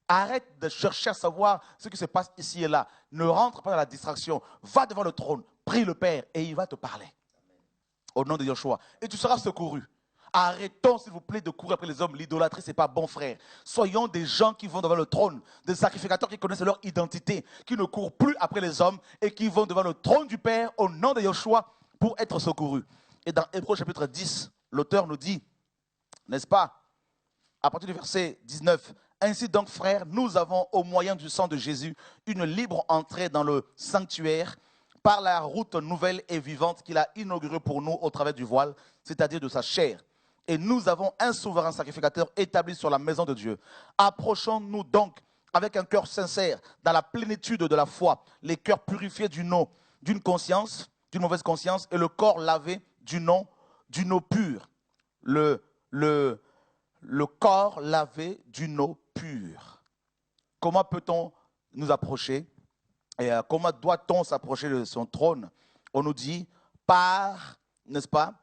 Arrête de chercher à savoir ce qui se passe ici et là. Ne rentre pas dans la distraction. Va devant le trône, prie le Père et il va te parler. Au nom de Yeshua. Et tu seras secouru. Arrêtons, s'il vous plaît, de courir après les hommes. L'idolâtrie, ce n'est pas bon, frère. Soyons des gens qui vont devant le trône, des sacrificateurs qui connaissent leur identité, qui ne courent plus après les hommes et qui vont devant le trône du Père au nom de Yeshua pour être secourus. Et dans Hébreux chapitre 10, l'auteur nous dit, n'est-ce pas, à partir du verset 19, « Ainsi donc, frères, nous avons au moyen du sang de Jésus une libre entrée dans le sanctuaire par la route nouvelle et vivante qu'il a inaugurée pour nous au travers du voile, c'est-à-dire de sa chair. Et nous avons un souverain sacrificateur établi sur la maison de Dieu. Approchons-nous donc avec un cœur sincère, dans la plénitude de la foi, les cœurs purifiés d'une mauvaise conscience, et le corps lavé d'une eau pure. Le corps lavé d'une eau pure. Comment peut-on nous approcher? Et comment doit-on s'approcher de son trône? On nous dit par, n'est-ce pas,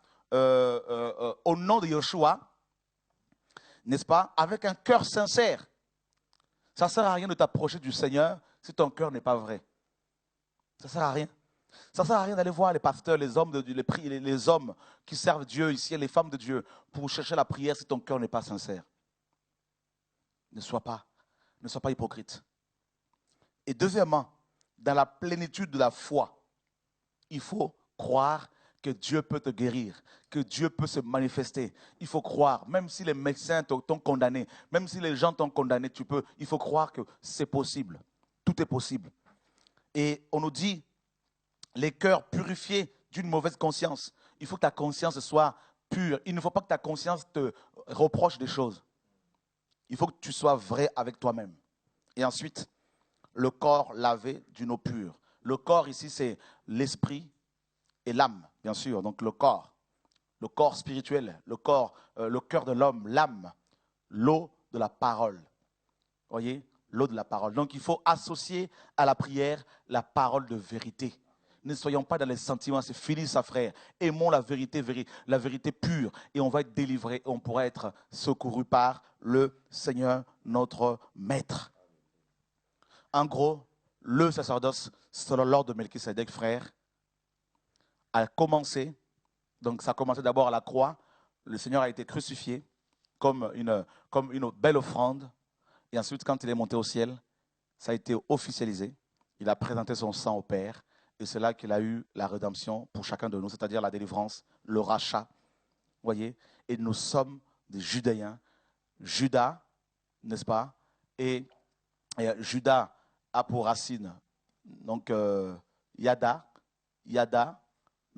au nom de Yeshua, n'est-ce pas, avec un cœur sincère. Ça ne sert à rien de t'approcher du Seigneur si ton cœur n'est pas vrai. Ça ne sert à rien. Ça ne sert à rien d'aller voir les pasteurs, les hommes, les hommes qui servent Dieu ici, les femmes de Dieu, pour chercher la prière si ton cœur n'est pas sincère. Ne sois pas hypocrite. Et deuxièmement, dans la plénitude de la foi, il faut croire que Dieu peut te guérir, que Dieu peut se manifester. Il faut croire, même si les médecins t'ont condamné, même si les gens t'ont condamné, il faut croire que c'est possible. Tout est possible. Et on nous dit, les cœurs purifiés d'une mauvaise conscience. Il faut que ta conscience soit pure. Il ne faut pas que ta conscience te reproche des choses. Il faut que tu sois vrai avec toi-même. Et ensuite, le corps lavé d'une eau pure. Le corps ici, c'est l'esprit et l'âme, bien sûr. Donc le corps spirituel, le cœur de l'homme, l'âme, l'eau de la parole. Vous voyez, l'eau de la parole. Donc il faut associer à la prière la parole de vérité. Ne soyons pas dans les sentiments, c'est fini ça, frère. Aimons la vérité pure et on va être délivré, on pourra être secouru par le Seigneur, notre Maître. En gros, le sacerdoce, selon l'ordre de Melchisédek, frère, a commencé, donc ça a commencé d'abord à la croix. Le Seigneur a été crucifié comme une belle offrande. Et ensuite, quand il est monté au ciel, ça a été officialisé. Il a présenté son sang au Père. Et c'est là qu'il a eu la rédemption pour chacun de nous, c'est-à-dire la délivrance, le rachat. Vous voyez? Et nous sommes des Judéens. Judas, n'est-ce pas? Et Judas a pour racine, donc Yada,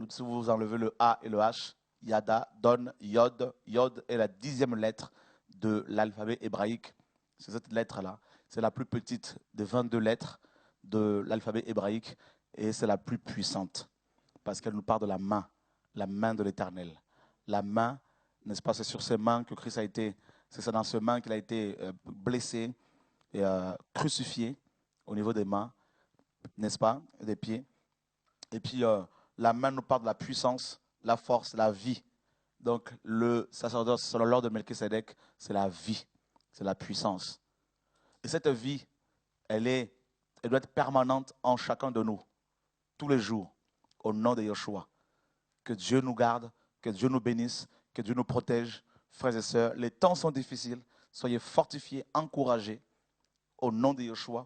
si vous enlevez le A et le H, Yada donne Yod. Yod est la 10e lettre de l'alphabet hébraïque. C'est cette lettre-là. C'est la plus petite des 22 lettres de l'alphabet hébraïque et c'est la plus puissante parce qu'elle nous parle de la main de l'Éternel. La main, n'est-ce pas, c'est sur ses mains que Christ a été, c'est dans ses mains qu'il a été blessé et crucifié au niveau des mains, n'est-ce pas, des pieds. Et puis la main nous parle de la puissance, la force, la vie. Donc le sacerdoce, selon l'ordre de Melchisédek, c'est la vie, c'est la puissance. Et cette vie, elle doit être permanente en chacun de nous, tous les jours, au nom de Yeshua. Que Dieu nous garde, que Dieu nous bénisse, que Dieu nous protège. Frères et sœurs, les temps sont difficiles, soyez fortifiés, encouragés, au nom de Yeshua.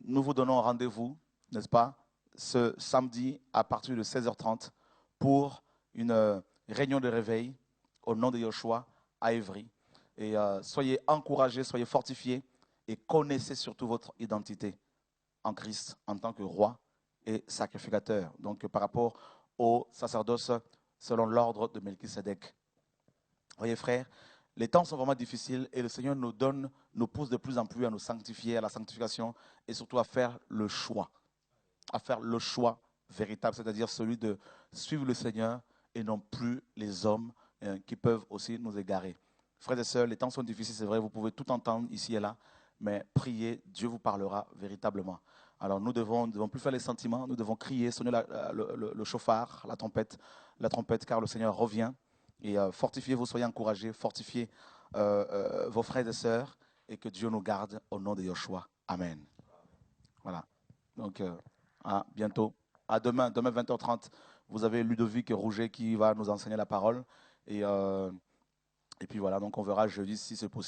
Nous vous donnons rendez-vous, n'est-ce pas, ce samedi à partir de 16h30 pour une réunion de réveil au nom de Yeshua à Évry. Et soyez encouragés, soyez fortifiés et connaissez surtout votre identité en Christ en tant que roi et sacrificateur. Donc par rapport au sacerdoce selon l'ordre de Melchisédek. Voyez frères, les temps sont vraiment difficiles et le Seigneur nous pousse de plus en plus à nous sanctifier, à la sanctification et surtout à faire le choix. À faire le choix véritable, c'est-à-dire celui de suivre le Seigneur et non plus les hommes qui peuvent aussi nous égarer. Frères et sœurs, les temps sont difficiles, c'est vrai, vous pouvez tout entendre ici et là, mais priez, Dieu vous parlera véritablement. Alors nous ne devons plus faire les sentiments, nous devons crier, sonner le chauffard, la trompette, car le Seigneur revient. Et fortifiez-vous, soyez encouragés, fortifiez vos frères et sœurs, et que Dieu nous garde au nom de Yoshua. Amen. Voilà. Donc, à bientôt. À demain 20h30, vous avez Ludovic Rouget qui va nous enseigner la parole. Et puis voilà, donc on verra jeudi si c'est possible.